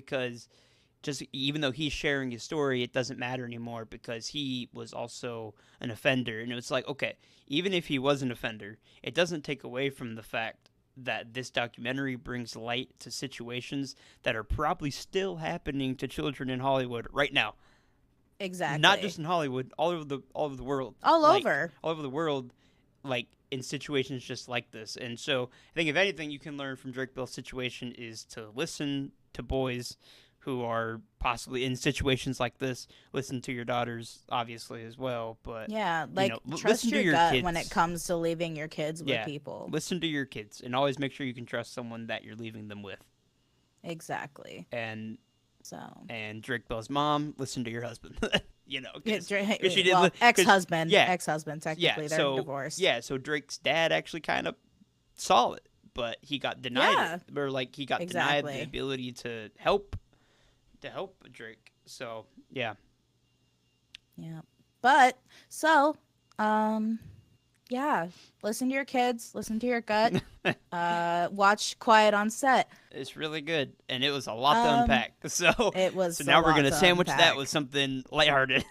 even though he's sharing his story, it doesn't matter anymore because he was also an offender." And it's like, okay, even if he was an offender, it doesn't take away from the fact that this documentary brings light to situations that are probably still happening to children in Hollywood right now. Exactly. Not just in Hollywood, all over the world. all Like, over. all over the world, like in situations just like this. And so I think if anything you can learn from Drake Bell's situation is to listen to boys who are possibly in situations like this. Listen to your daughters, obviously, as well. But Yeah, like trust listen to your your gut kids. when it comes to leaving your kids with Yeah, people. listen to your kids, and always make sure you can trust someone that you're leaving them with. Exactly. And So Drake Bell's mom, listen to your husband. You know, yeah, 'cause she did. well, 'Cause- ex-husband. yeah, Ex-husband. Technically, they're so divorced. yeah, so Drake's dad actually kind of saw it, but he got denied Yeah. it, or like he got denied the ability to help Drake. So yeah, Yeah. But so, yeah, listen to your kids, listen to your gut. Watch Quiet on Set. it's really good, and it was a lot to unpack. So It was so a now we're lot gonna to sandwich that unpack. with something lighthearted.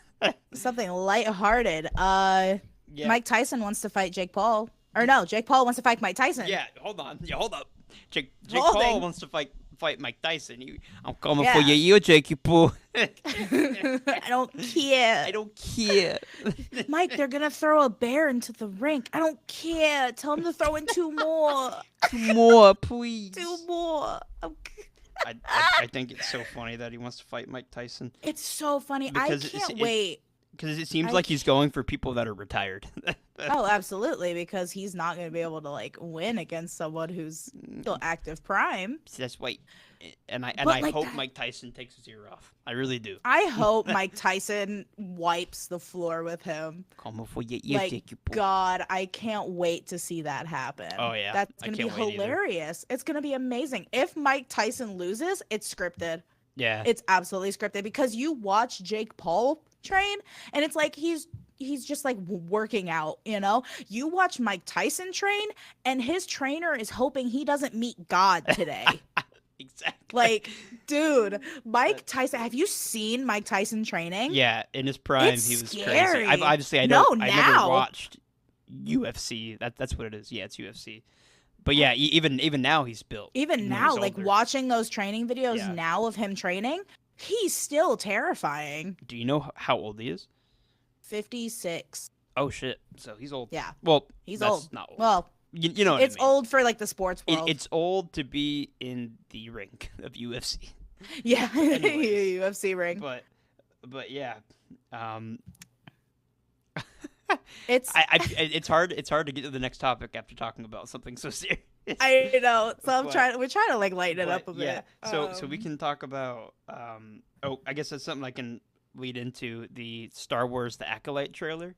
Something lighthearted. Yeah. Mike Tyson wants to fight Jake Paul. Or no, Jake Paul wants to fight Mike Tyson. Yeah, hold on. Yeah, hold up. Jake Holding. Paul wants to fight Mike Tyson. I'm coming Yeah. for your ear, Jake, you Paul. I don't care. I don't care. Mike, they're gonna throw a bear into the rink. I don't care. Tell him to throw in two more. More, please. Two more. I think it's so funny that he wants to fight Mike Tyson It's so funny. Because I it's- can't it- wait. because it seems I like he's going for people that are retired. Oh, absolutely, because he's not going to be able to like win against someone who's still active prime. So that's why, and I But, like, hope that- Mike Tyson takes his ear off. I really do. I hope Mike Tyson wipes the floor with him. Coming for your ear, Like, Jake, you Paul. God, I can't wait to see that happen. Oh, yeah. That's I going to be can't wait either. hilarious. It's going to be amazing. If Mike Tyson loses, it's scripted. Yeah. It's absolutely scripted because you watch Jake Paul train and it's like he's just like working out, you know? You watch Mike Tyson train and his trainer is hoping he doesn't meet God today. Exactly. Like, dude, Mike Tyson, have you seen Mike Tyson training? Yeah, in his prime, It's he was scary. crazy. Obviously, I No, don't. I never now. watched UFC. That's what it is. Yeah, it's UFC. But yeah, even now he's built. Even when now, he's like older. watching those training videos Yeah. now of him training, he's still terrifying. Do you know how old he is? 56. Oh shit! So he's old. Yeah, Well, he's that's old. Not old. Well, you know what it's I mean. old for like the sports world. It's old to be in the ring of UFC. Yeah, Anyways. UFC ring. But yeah, It's it's hard to get to the next topic after talking about something so serious. I know. So But- we're trying to like lighten it But, up a yeah. bit. So we can talk about I guess that's something I can lead into the Star Wars The Acolyte trailer.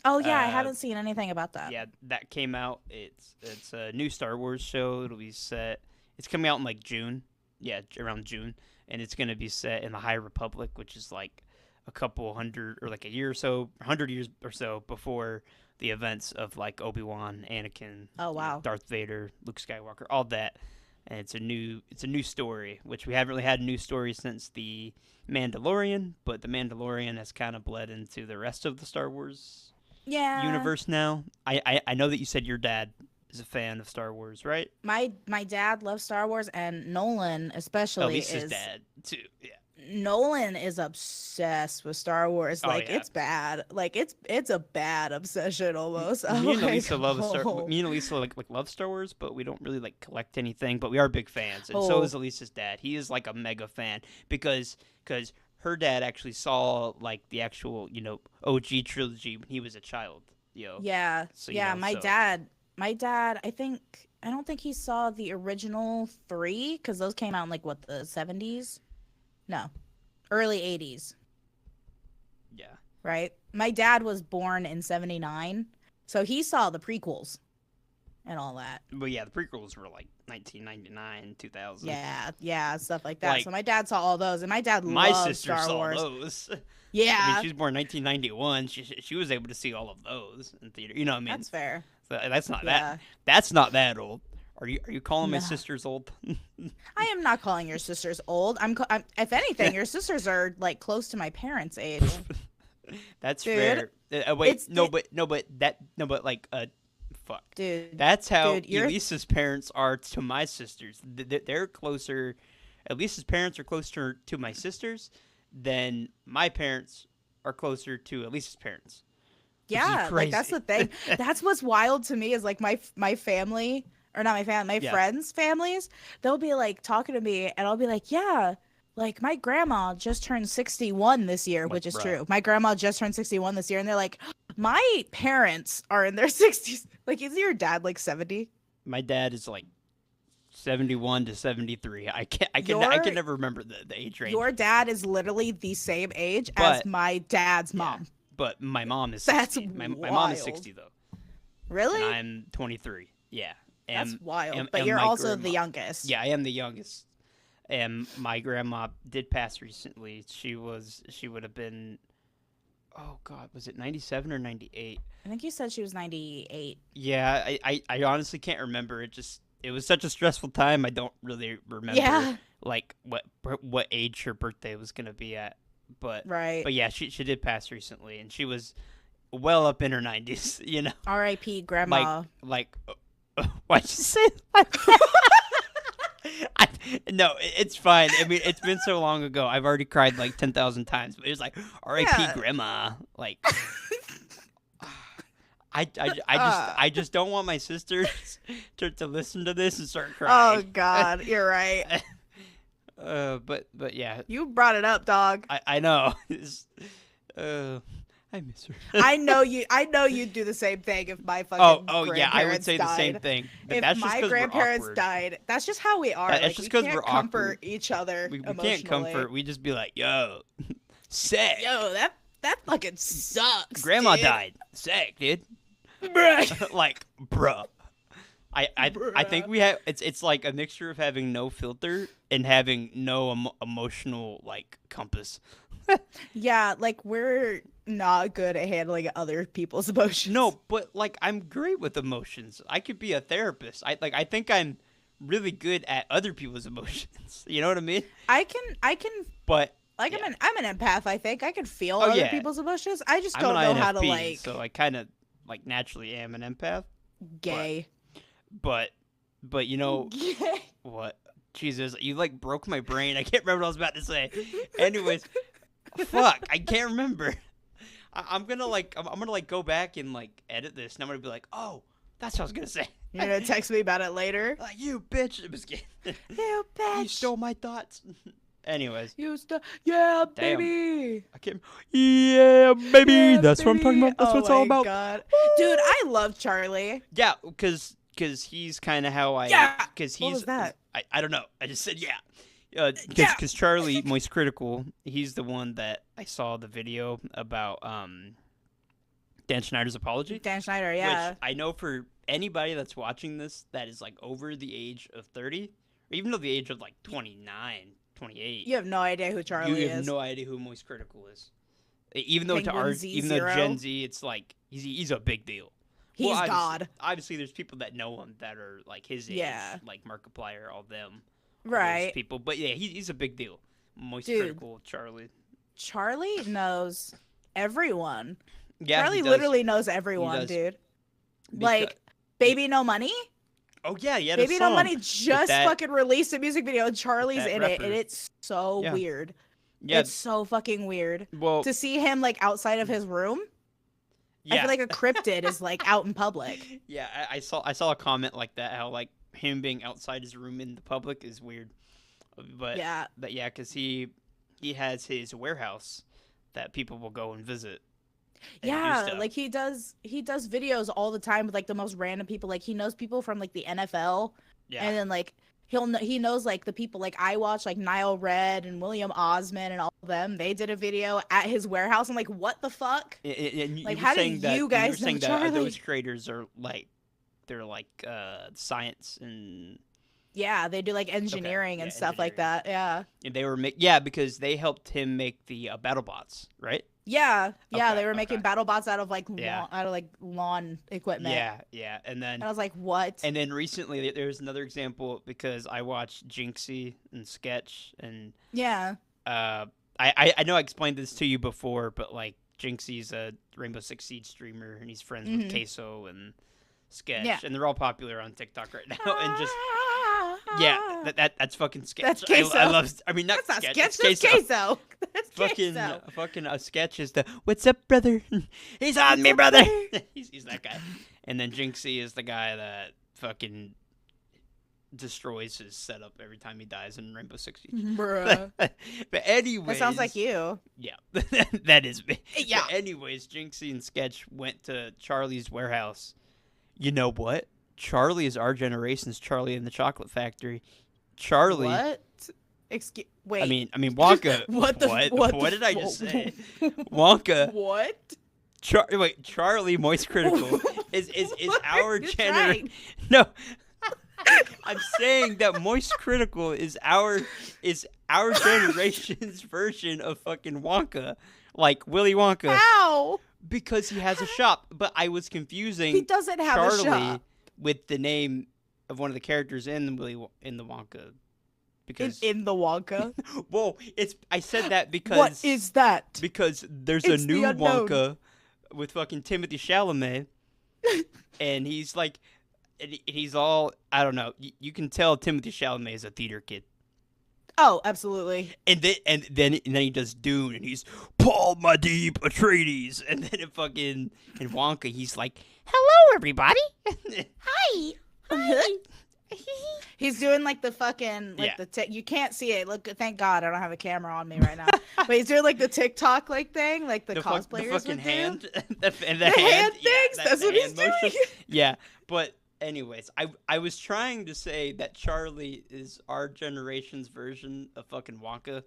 Oh yeah, I uh, haven't seen anything about that. Yeah, that came out. It's a new Star Wars show. It'll be set. It's coming out in like June. Yeah, around June, and it's gonna be set in the High Republic, which is like a couple hundred or like a year or so, 100 years or so before the events of like Obi-Wan, Anakin, Oh, wow. Darth Vader, Luke Skywalker, all that. And it's a new story, which we haven't really had a new story since the Mandalorian, but the Mandalorian has kind of bled into the rest of the Star Wars Yeah. universe now. I know that you said your dad is a fan of Star Wars, right? My dad loves Star Wars, and Nolan especially At least is. his dad too. Yeah. Nolan is obsessed with Star Wars. Oh, Like yeah. it's bad. Like it's a bad obsession almost. I'm Me and like, Elisa love oh. Me and Elisa like love Star Wars, but we don't really like collect anything. But we are big fans, and so Oh. is Elisa's dad. He is like a mega fan because her dad actually saw like the actual OG trilogy when he was a child. Yeah, So, you yeah. know, My so- dad. I don't think he saw the original 3 because those came out in like what, the 70s? No, early 80s. Yeah. Right. My dad was born in 79, so he saw the prequels. and all that. But yeah, the prequels were like 1999, 2000. Yeah, stuff like that. Like, so my dad saw all those, and my dad My loves sister Star saw Wars. those. I Yeah, mean, she was born in 1991. She was able to see all of those in theater. You know what I mean? that's fair. So that's not Yeah. that. That's not that old. Are you calling my No. sisters old? I am not calling your sisters old. I'm if anything, your sisters are like close to my parents' age. That's Dude, fair. Wait, it's- but like fuck. Dude, That's how Dude, you're- Elisa's parents are to my sisters. They're closer. Elisa's parents are closer to my sisters than my parents are closer to Elisa's parents. yeah, like that's crazy. the thing. That's what's wild to me is like my family, or not my family, my Yeah. friends' families. They'll be like talking to me, and I'll be like, yeah. Like my grandma just turned 61 this year, Like, which is bruh. true. My grandma just turned 61 this year, and they're like, my parents are in their 60s. Like, is your dad like 70? My dad is like 71 to 73. I can Your- never remember the age range. Your dad is literally the same age But- as my dad's Yeah. mom. But my mom is That's 60. My mom is wild. 60 though. Really? And I'm 23. Yeah. That's And wild. But and you're my also grandma- the youngest. Yeah, I am the youngest. And my grandma did pass recently. She would have been, oh God, was it 97 or 98? I think you said she was 98. Yeah, I honestly can't remember. It was such a stressful time. I don't really remember Yeah. like what age her birthday was gonna be at. But Right. yeah, she did pass recently, and she was well up in her 90s. You know, R.I.P. Grandma. like why'd you say that? No, it's fine. I mean, it's been so long ago. I've already cried like 10,000 times. But it was like, R.I.P. Yeah. Grandma. Like, I just don't want my sisters to listen to this and start Oh crying. God, you're right. But yeah, You brought it up, dog. I know. I miss her. I know you'd do the same thing if my fucking Oh yeah, I would grandparents say the same died. thing. But If that's just my 'cause we're grandparents awkward. died, that's just how we are. That's Like, just we 'cause can't we're comfort awkward. each other We emotionally. can't comfort. We just be like, yo, sick. Yo, that fucking sucks. Grandma dude. died. Sick, dude. Bruh. Like, bruh. I think Bruh. we have it's like a mixture of having no filter and having no emotional like compass. Yeah, like we're not good at handling other people's emotions. No, but like I'm great with emotions. I could be a therapist. I think I'm really good at other people's emotions. You know what I mean? I can But like yeah. I'm an empath. I think I can feel Oh, other yeah. people's emotions. I just I'm don't an know how to INFP, like so I kind of like naturally am an empath. gay. But you know Gay. what? Jesus, you like broke my brain. I can't remember what I was about to say. Anyways, fuck, I can't remember. I'm gonna go back and like edit this, and I'm gonna be like, oh, that's what I was gonna say. You're gonna text me about it later. Like, you bitch. It was kidding. You bitch. You stole my thoughts. Anyways, Yeah, Damn. baby. I can't. Yeah, baby. Yeah, That's what I'm talking baby. about. That's Oh what it's all my about. God. Dude, I love Charlie. Yeah, because he's kind of how I. Yeah. Because What he's. was that? I don't know. I just said yeah. Yeah. Because Charlie Moistcritikal, he's the one that I saw the video about Dan Schneider's apology. Dan Schneider, yeah. Which I know for anybody that's watching this that is like over the age of 30, or even though the age of like 29, 28, You have no idea who Charlie you have is. no idea who Moistcritikal is. Even though Penguin even though Z0? Gen Z, it's like he's a big deal. He's Well, obviously- God. Obviously, there's people that know him that are like his age, Yeah. like Markiplier, all them, all those Right. people. But yeah, he's a big deal. Moistcritikal, Charlie. Charlie knows everyone. Yeah, Charlie he does. literally knows everyone, does. dude. Because- Like, Baby No Money? oh yeah, he had a Baby No song Money with just that- fucking released a music video and Charlie's that in it, rapper. and it's so Yeah. weird. Yeah, It's so fucking weird. well, To see him, like, outside of his room, yeah, I feel like a cryptid is, like, out in public. yeah. I saw a comment like that. How like him being outside his room in the public is weird. But Yeah. because he has his warehouse that people will go and visit. and do Yeah, stuff. like he does videos all the time with like the most random people. Like he knows people from like the NFL, Yeah. and then like he knows like the people like I watch like Nile Red and William Osman and all of them. They did a video at his warehouse. I'm like, what the fuck? And you Like, were how do saying that, you guys were saying know that Charlie? those creators are like their like science and Yeah, they do like engineering yeah, and stuff like engineering. that. Yeah. and they were because they helped him make the BattleBots, right? Yeah, Okay, they were making okay. BattleBots out of like Yeah. lawn equipment. Yeah, and then And I was like, what? recently there's another example because I watched Jinxie and Sketch and Yeah. I know I explained this to you before, but like Jinxie's a Rainbow Six Siege streamer and he's friends with Queso and Sketch, Yeah. and they're all popular on TikTok right now. And just yeah, that's fucking Sketch. That's Queso. I love. I mean, not That's not Sketch. sketch. It's That's Queso. queso. That's Fucking queso. fucking Sketch is the what's up, brother? He's on me, brother. he's that guy. And then Jinxie is the guy that fucking destroys his setup every time he dies in Rainbow Six Siege. Bruh. But anyways, That sounds like you. Yeah, that is me. Yeah. But anyways, Jinxie and Sketch went to Charlie's warehouse. You know what? Charlie is our generation's Charlie in the Chocolate Factory. Charlie. What? Wait. I mean Wonka. What the? What did I just say? Wonka. What? Charlie Moistcritikal is our You're generation. trying. No. I'm saying that Moistcritikal is our generation's version of fucking Wonka, like Willy Wonka, How? because he has a shop. But I was confusing He doesn't have Charlie a shop. with the name of one of the characters in the Wonka. Because In the Wonka. whoa, I said that because What is that? because there's It's a the new unknown. Wonka with fucking Timothy Chalamet, and he's like, and he's all I don't know. You can tell Timothy Chalamet is a theater kid, Oh, absolutely. and then he does Dune, and he's Paul Muad'Dib Atreides, and then in Wonka he's like, Hello, everybody. hi. He's doing like the fucking Yeah. you can't see it. Look, thank God I don't have a camera on me right now. But he's doing like the TikTok like thing, like the cosplayers the fucking would do. hand, the hand hand yeah, things? That's the what he's hand motion. doing? Yeah, but anyways, I was trying to say that Charlie is our generation's version of fucking Wonka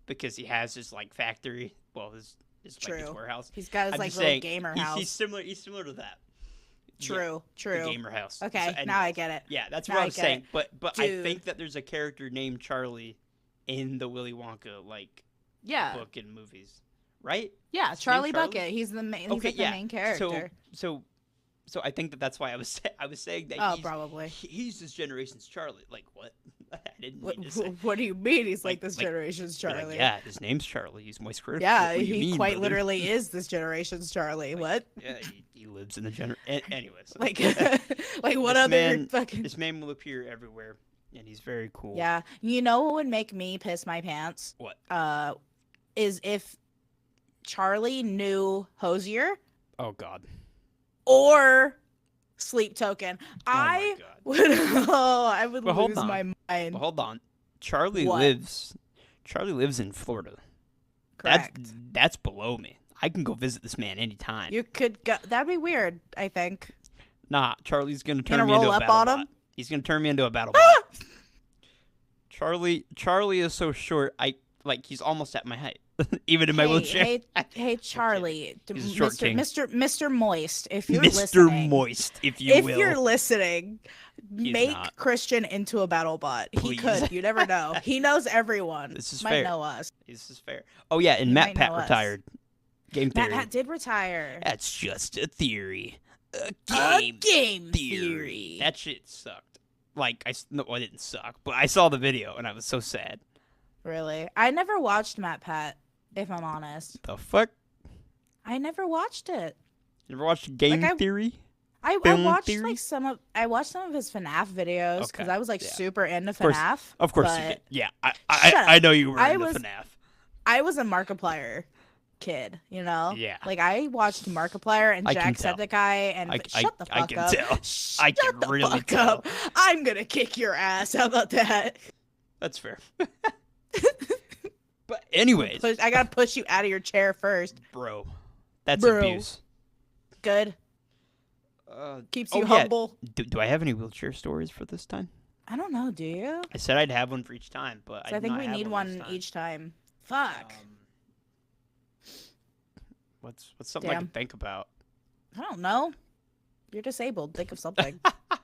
because he has his like factory, his like his True. warehouse. He's got his I'm like just little saying, gamer he's, house. He's similar to that. True. The gamer house. Okay, So now I anyways, get it. Yeah, that's Now what I I'm get saying. it. But I Dude. think that there's a character named Charlie in the Willy Wonka like Yeah. book and movies, right? Yeah, His Charlie name's Charlie? Bucket. He's the main. He's Okay, like the yeah. main character. So I think that's why I was saying that Oh, probably. he's this generation's Charlie. Like what? I didn't What, mean to say. what do you mean? He's like Like- this like- generation's Be like, Charlie. yeah, his name's Charlie. He's Moistcritikal. Yeah, What do you he mean, quite brother? literally is this generation's Charlie. What? Yeah, he lives in the anyways. Like, like what This other man- fucking? This man will appear everywhere, and he's very cool. Yeah, you know what would make me piss my pants? What? Is if Charlie knew Hosier Oh God. or Sleep Token. I Oh my God. would. Oh, I would But hold lose on. my mind. But hold on. Charlie What? lives in Florida. Correct. That's below me. I can go visit this man anytime. You could go. That'd be weird. I think. Nah, Charlie's gonna turn Gonna me into roll a up battle on bot. him? He's gonna turn me into a battle bot. Charlie is so short. He's almost at my height, even in my wheelchair. Hey, Charlie, He's a short king. Mr. Moist, if you're Mr. listening, Moist, if you if will. you're listening, make not. Christian into a battle bot. He Please. could. You never know. He knows everyone. This is Might fair. know us. This is fair. Oh yeah, and He Matt might Pat know us. retired. Game Matt theory. Pat did retire. That's just a theory. A A game, game theory. That shit sucked. Like no, it didn't suck, but I saw the video and I was so sad. Really? I never watched Matt Pat, if I'm honest. The fuck? I never watched it. You ever watched Game Like, Theory? I Film watched theory? like some of his FNAF videos because Okay, I was like yeah. super into course- FNAF. Of course you but did. Yeah, Shut I up. know you were I into was- FNAF. I was a Markiplier kid, you know? Yeah. Like I watched Markiplier and I can tell. Jacksepticeye and shut the fuck I can up. tell. Shut I can the really fuck tell. up. I'm gonna kick your ass. How about that? That's fair. But anyways, I gotta push you out of your chair first. bro, that's Bro. abuse. Good. Keeps you yeah. humble. Do I have any wheelchair stories for this time? I don't know, do you? I said I'd have one for each time, but So I did think not we have need this one time. each time. Fuck. What's something I Damn. can think about? I don't know. You're disabled. Think of something. I'm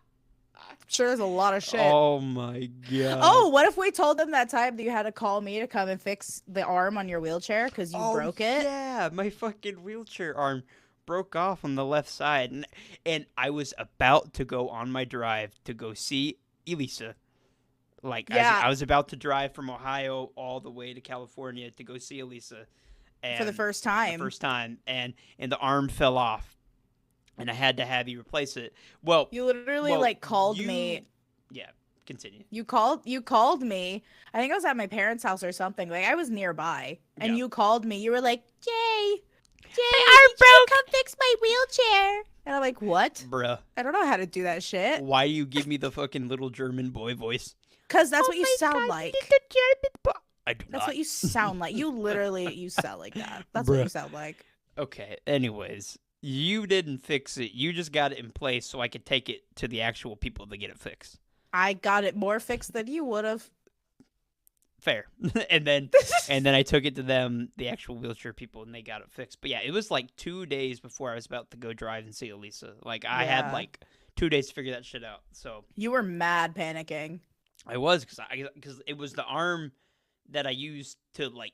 sure there's a lot of shit. Oh my god. Oh, what if we told them that time that you had to call me to come and fix the arm on your wheelchair because you broke it? Yeah, my fucking wheelchair arm broke off on the left side, and I was about to go on my drive to go see Elisa. Like, Yeah. I was about to drive from Ohio all the way to California to go see Elisa. And For the first time. and the arm fell off, and I had to have you replace it. Well, You literally called me. Yeah, continue. You called me. I think I was at my parents' house or something. Like I was nearby, and Yeah. you called me. You were like, "Jay, My arm broke. come fix my wheelchair." And I'm like, "What? Bruh, I don't know how to do that shit." why do you give me the fucking little German boy voice? Because that's Oh what you my sound God, like. little German boy. I do That's not. what you sound like. You literally you sound like that. That's what you Bruh. sound like. Okay, anyways, you didn't fix it. You just got it in place so I could take it to the actual people to get it fixed. I got it more fixed than you would have. Fair. and then I took it to them, the actual wheelchair people, and they got it fixed. But yeah, it was like 2 days before I was about to go drive and see Elisa. Like I had Yeah. like 2 days to figure that shit out. So You were mad panicking. I was because it was the arm that I used to like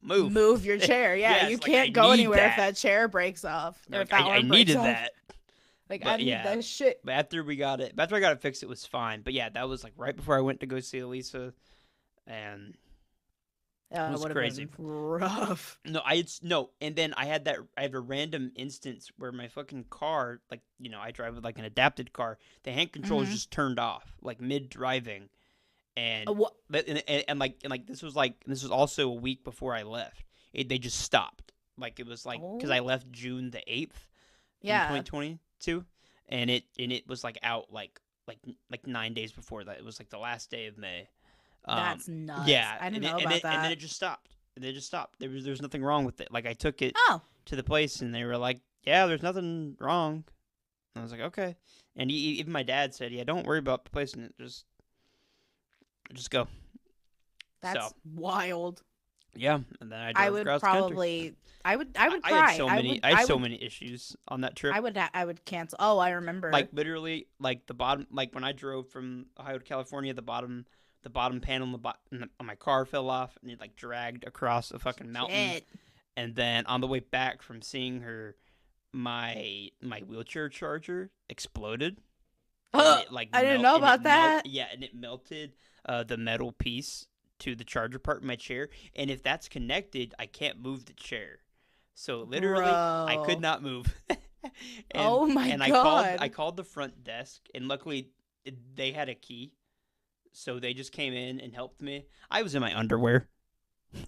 move. Move your chair. Yeah, Yes, you like, can't I go need anywhere if that. that chair breaks off. Or if Like, that I arm breaks needed off. that. Like But I need yeah. that shit. But after I got it fixed, it was fine. But yeah, that was like right before I went to go see Elisa, and It was would have crazy. been rough. no, and then I had a random instance where my fucking car, like I drive with like an adapted car, the hand controls Mhm. just turned off like mid driving, and What? this was also a week before I left. They just stopped. Like it was like because I left June the 8th. Yeah. 2022, and it was like out like 9 days before that. It was like the last day of May. That's nuts. Yeah, I didn't know and about it, that. and then it just stopped. There was nothing wrong with it. Like I took it Oh. to the place, and they were like, "Yeah, there's nothing wrong." And I was like, "Okay." And even my dad said, "Yeah, don't worry about replacing it. Just go." That's So wild. yeah, and then I drove I would across the country. probably. I would I cry. had so many. I had so many issues on that trip. I would cancel. Oh, I remember. Like literally, like the bottom, like when I drove from Ohio to California, the bottom panel on my car fell off, and it like dragged across a fucking mountain. Shit. And then on the way back from seeing her, my wheelchair charger exploded. And it, like, I didn't know about that. Yeah, and it melted the metal piece to the charger part in my chair. And if that's connected, I can't move the chair. So literally, I could Bro. not move. Oh my and God. I called the front desk, and luckily they had a key, so they just came in and helped me. I was in my underwear.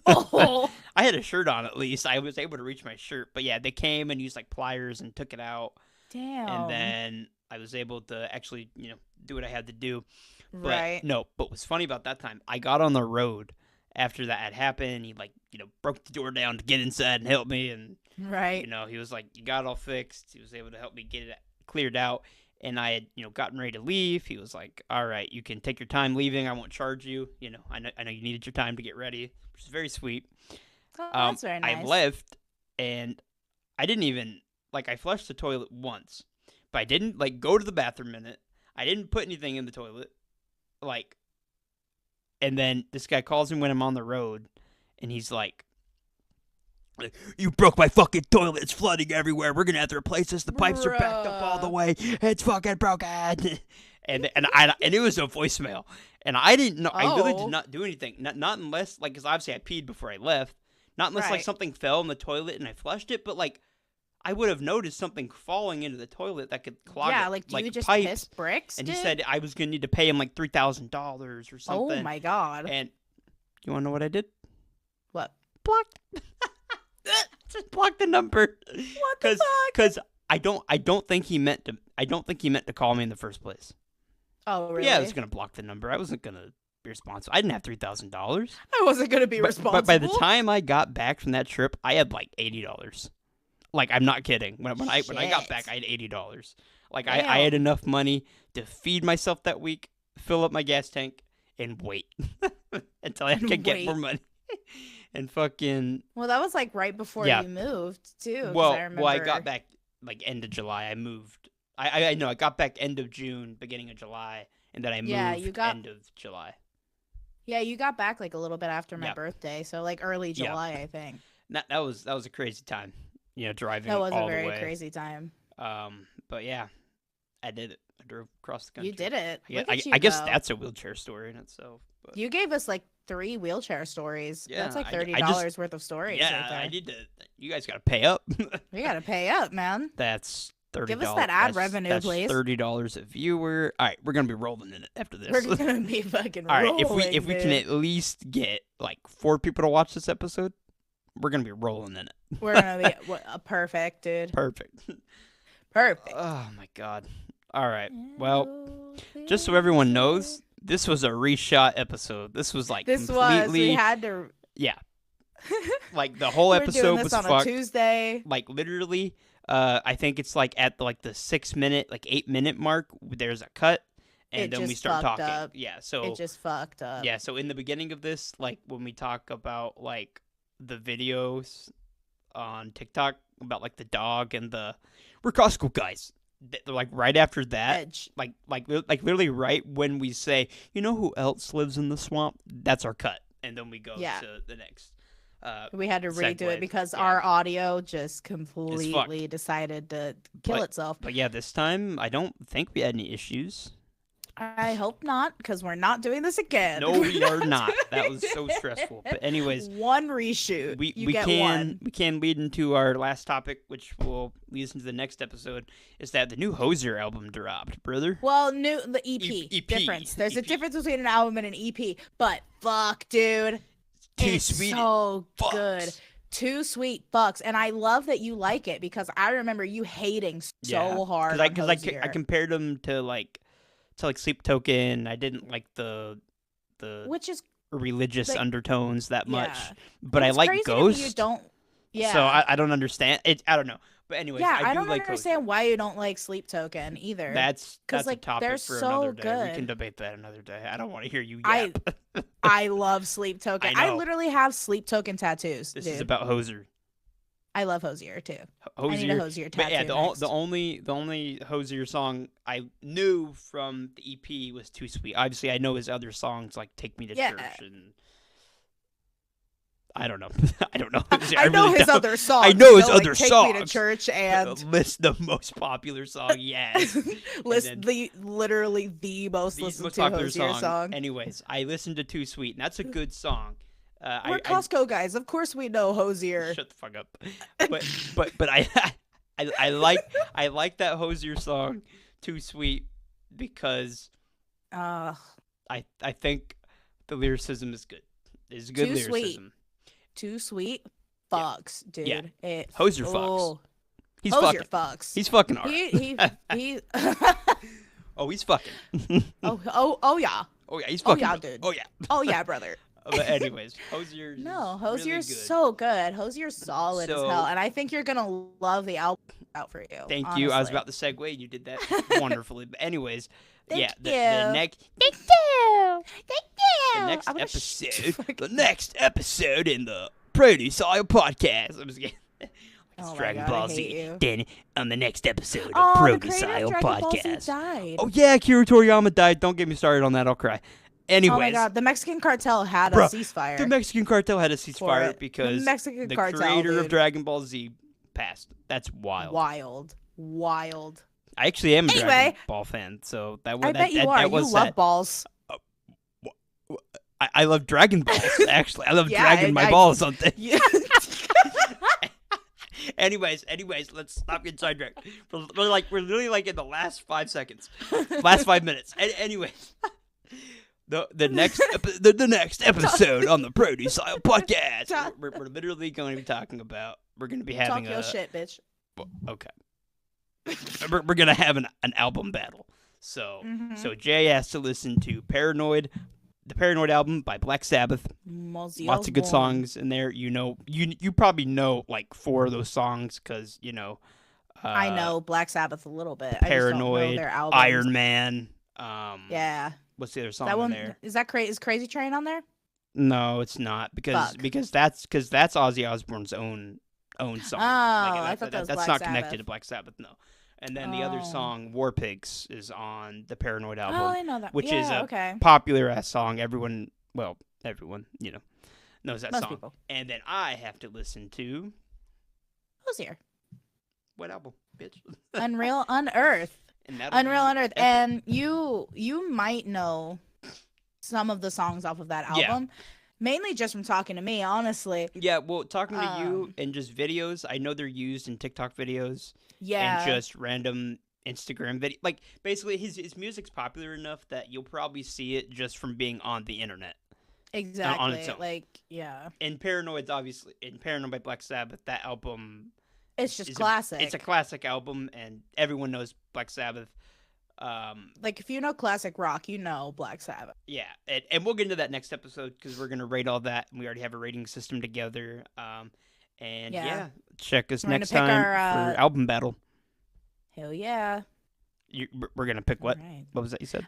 Oh. I had a shirt on at least. I was able to reach my shirt, but yeah, they came and used like pliers and took it out, Damn. and then I was able to actually do what I had to do. But Right. no, but what's funny about that time, I got on the road after that had happened. He like broke the door down to get inside and help me, and Right. he was like, "You got it all fixed." He was able to help me get it cleared out, and I had gotten ready to leave. He was like, "All right, you can take your time leaving. I won't charge you. I know you needed your time to get ready," which is very sweet. Oh, that's very nice. I left, and I didn't even I flushed the toilet once, but I didn't go to the bathroom in it. I didn't put anything in the toilet, and then this guy calls me when I'm on the road, and he's like, "You broke my fucking toilet. It's flooding everywhere. We're gonna have to replace this. The pipes are backed up all the Bruh. way. It's fucking broken." and it was a voicemail, and I didn't know. I really Oh. did not do anything. Not unless because obviously I peed before I left. Not unless Right. something fell in the toilet and I flushed it, but I would have noticed something falling into the toilet that could clog Yeah, it, do you just pipes. piss bricks? And he dude? said I was gonna need to pay him $3,000 or something. "Oh my God." And you want to know what I did? What? Blocked. Just blocked the number. What the fuck? Because I don't think he meant to call me in the first place. Oh, But really? yeah, I was gonna block the number. I wasn't gonna be responsible. I didn't have $3,000. I wasn't gonna be responsible. But by the time I got back from that trip, I had $80. I'm not kidding. When I got back, I had $80. I had Damn. enough money to feed myself that week, fill up my gas tank, and wait until I could get more money. And fucking Well, that was right before Yeah. you moved too. 'cause well, I remember. I got back end of July. I moved. I know I got back end of June, beginning of July, and then I moved end of July. Yeah, you got back like a little bit after my Yeah. birthday, so like early Yeah. July, I think. That was a crazy time, driving That was all a the very way. crazy time. But yeah, I did it. I drove across the country. You did it. Yeah, Look at you I guess go. that's a wheelchair story in itself. But You gave us like 3 wheelchair stories. Yeah, That's like I $30 just- worth of stories. yeah, right there. I need to. You guys got to pay up. We gotta pay up, man. That's $30. Give us that ad revenue, that's please. $30 a viewer. All right, we're gonna be rolling in it after this. We're gonna be fucking All right, rolling, if we can dude. at least get like 4 people to watch this episode, we're gonna be rolling in it. We're gonna be perfect, dude. Perfect. Perfect. Oh my god. All right. Well, just so everyone knows, this was a reshot episode. This was like this completely. was. We had to. Yeah. Like the whole We're episode doing this was on a fucked. Tuesday. Like literally, I think it's like at like the 6-minute, like 8-minute mark. There's a cut, and It then we just start fucked talking. up. Yeah. So It just fucked up. yeah. So in the beginning of this, like when we talk about like the videos on TikTok about like the dog and we're Costco guys. They're like right after that, Edge. like literally right when we say, you know who else lives in the swamp? That's our cut, and then we go Yeah. to the next. We had to redo segue. it because Yeah. our audio just completely decided to kill But- itself. But yeah, this time I don't think we had any issues. I hope not, because we're not doing this again. No, we are not. That was so stressful. But anyways, one reshoot. we you get can one. we can lead into our last topic, which will lead us into the next episode. Is that the new Hosier album dropped, brother? Well, the EP, EP. difference. There's a EP. difference between an album and an EP. But fuck, dude, Too it's sweet. so Fucks. good. 2 sweet fucks, and I love that you like it because I remember you hating so hard. Because I Hosier. compared them to like Sleep Token. I didn't like the which is religious like, undertones that much, yeah. but It's I like crazy to me Ghost. You don't. Yeah. So I don't understand it. I don't know. But anyways, yeah, I do don't like understand Hosier. why you don't like Sleep Token either. That's like, a topic they're for so another day. We good. can debate that another day. I don't want to hear you I- yap. I love Sleep Token. I I know. literally have Sleep Token tattoos. This dude. is about Hosier. I love Hosier too. Hosier. I need a Hosier tattoo. But yeah, next. the only Hosier song I knew from the EP was Too Sweet. Obviously, I know his other songs like Take Me to Yeah. Church and I don't know. I don't know. I know really his don't. other songs. I know his like, other Take Me to songs. Church and List the most popular song. Yes. list then- literally the most The listened most to popular Hosier song. Anyways, I listened to Too Sweet, and that's a good song. We're Costco guys. Of course we know Hosier. Shut the fuck up. But I like that Hosier song, Too Sweet, because Uh, I think the lyricism is good. It's good Too Sweet. lyricism. Too sweet. Yeah. Fucks, dude. Yeah. It, Hosier fucks. oh, He's Hosier fucking. fucks. He's fucking alright. He Oh, he's fucking. oh yeah. Oh yeah, he's Oh, fucking. yeah, good. dude. Oh yeah. Oh yeah, brother. But anyways, Hosier's No, really Hosier's good. so good. Hosier's solid as So- hell, and I think you're gonna love the album out for you. Thank you. I was honestly. about to segue, and you did that wonderfully. But anyways, Thank yeah, the you. next Thank you. the next I'm gonna episode, fucking- the next episode in the Produce Aisle podcast. I'm just kidding. It's Oh my Dragon God, I Ball hate Z. you. Then on the next episode of Oh, the Produce creator of Aisle Dragon Ball Z podcast. died. Oh yeah, Akira Toriyama died. Don't get me started on that. I'll cry. Anyways, Oh my God, the Mexican cartel had Bruh, a ceasefire. the Mexican cartel had a for ceasefire it. because the Mexican the cartel, creator of dude. Dragon Ball Z passed. That's wild. Wild. I actually am a Dragon Anyway. Ball fan, so that I bet you are. You was love sad. balls. I love Dragon Balls. Actually, I love Yeah, dragging my I- balls on things. Yeah. Anyways, let's stop getting sidetracked. We're literally like in the last 5 seconds, last 5 minutes. Anyways, the next the next episode on the Produce Aisle podcast, we're literally going to be talking about. We're going to be having Talk your shit, bitch. Okay. we're gonna have an album battle. So Mhm. so Jay has to listen to Paranoid, the Paranoid album by Black Sabbath. Mozzie Lots of good Osbourne. songs in there. You probably know like 4 of those songs because I know Black Sabbath a little bit. I just don't know Paranoid, their albums. Iron Man. Yeah. What's the other song That in one there? is that is Crazy Train on there? No, it's not because Fuck. that's Ozzy Osbourne's own song. Oh, I thought that was that's Black not Sabbath. connected to Black Sabbath. No. And then the other Oh. song, War Pigs, is on the Paranoid Oh, album, I know that. which is a okay. popular ass song. Everyone, knows that Most song. people. And then I have to listen to Who's here? what album, bitch? Unreal Unearth. And that'll Unreal be Unearth. epic. And you might know some of the songs off of that Yeah. album. Mainly just from talking to me, honestly. Yeah, well, talking to you Um, and just videos, I know they're used in TikTok videos Yeah. and just random Instagram video. Like, basically, his music's popular enough that you'll probably see it just from being on the internet. exactly. its own. Like, yeah. And Paranoid's obviously in Paranoid by Black Sabbath. That album, It's just is classic. it's a classic album, and everyone knows Black Sabbath. Like, if you know classic rock, you know Black Sabbath. Yeah, and we'll get into that next episode because we're gonna rate all that, and we already have a rating system together. And Yeah. check us We're gonna next pick time our, for album battle. Hell yeah. We're gonna pick what? Alright. What was that you said?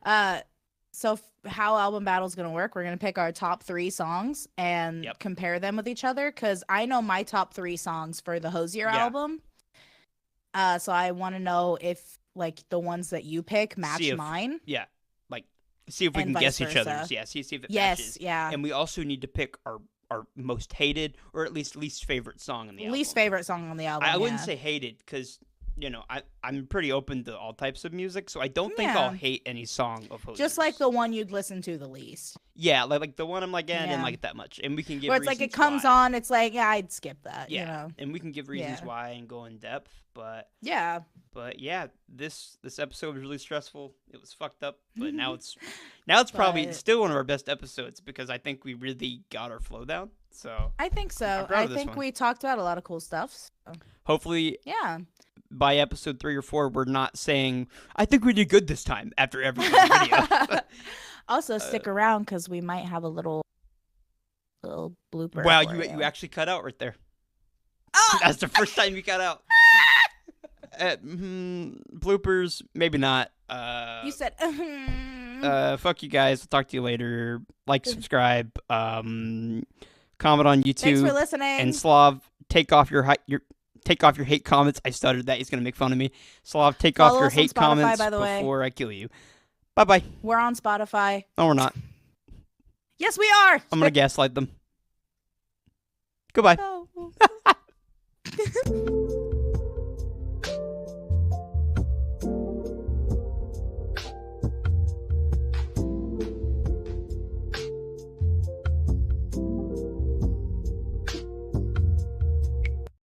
So how album battle's gonna work? We're gonna pick our top 3 songs and Yep. compare them with each other. Cause I know my top 3 songs for the Hosier Yeah. album. So I want to know if like the ones that you pick match See if- mine. Yeah, like see if we And can guess vice each versa. other's. Yeah, see if it Yes, matches. yeah. And we also need to pick our most hated or at least least favorite song on the album. Least favorite song on the album. I wouldn't yeah. say hated because I'm pretty open to all types of music, so I don't think I'll Yeah. hate any song of Hosier's. Just like the one you'd listen to the least. Yeah, like the one I'm like, I didn't Yeah. like it that much, and we can give Where it's like it reasons comes why. on, it's like, yeah, I'd skip that. Yeah, You know? and we can give reasons Yeah. why and go in depth, but Yeah. yeah, this episode was really stressful. It was fucked up, but now it's probably But- still one of our best episodes because I think we really got our flow down. So I think so. I'm proud I of this think one. we talked about a lot of cool stuff. So. hopefully Yeah. by episode 3 or 4, we're not saying I think we did good this time after every video. Also, stick around because we might have a little blooper. Wow, for you actually cut out right there. Ah! That's the first time you cut out. Bloopers, maybe not. You said. Fuck you guys. We'll talk to you later. Like, subscribe, comment on YouTube. Thanks for listening. And Slav, take off your hate comments. I stuttered that. He's gonna make fun of me. Slav, take Follow off your us on hate Spotify, comments by the way. before I kill you. Bye bye. We're on Spotify. No, we're not. Yes, we are. I'm gonna gaslight them. Goodbye. Oh.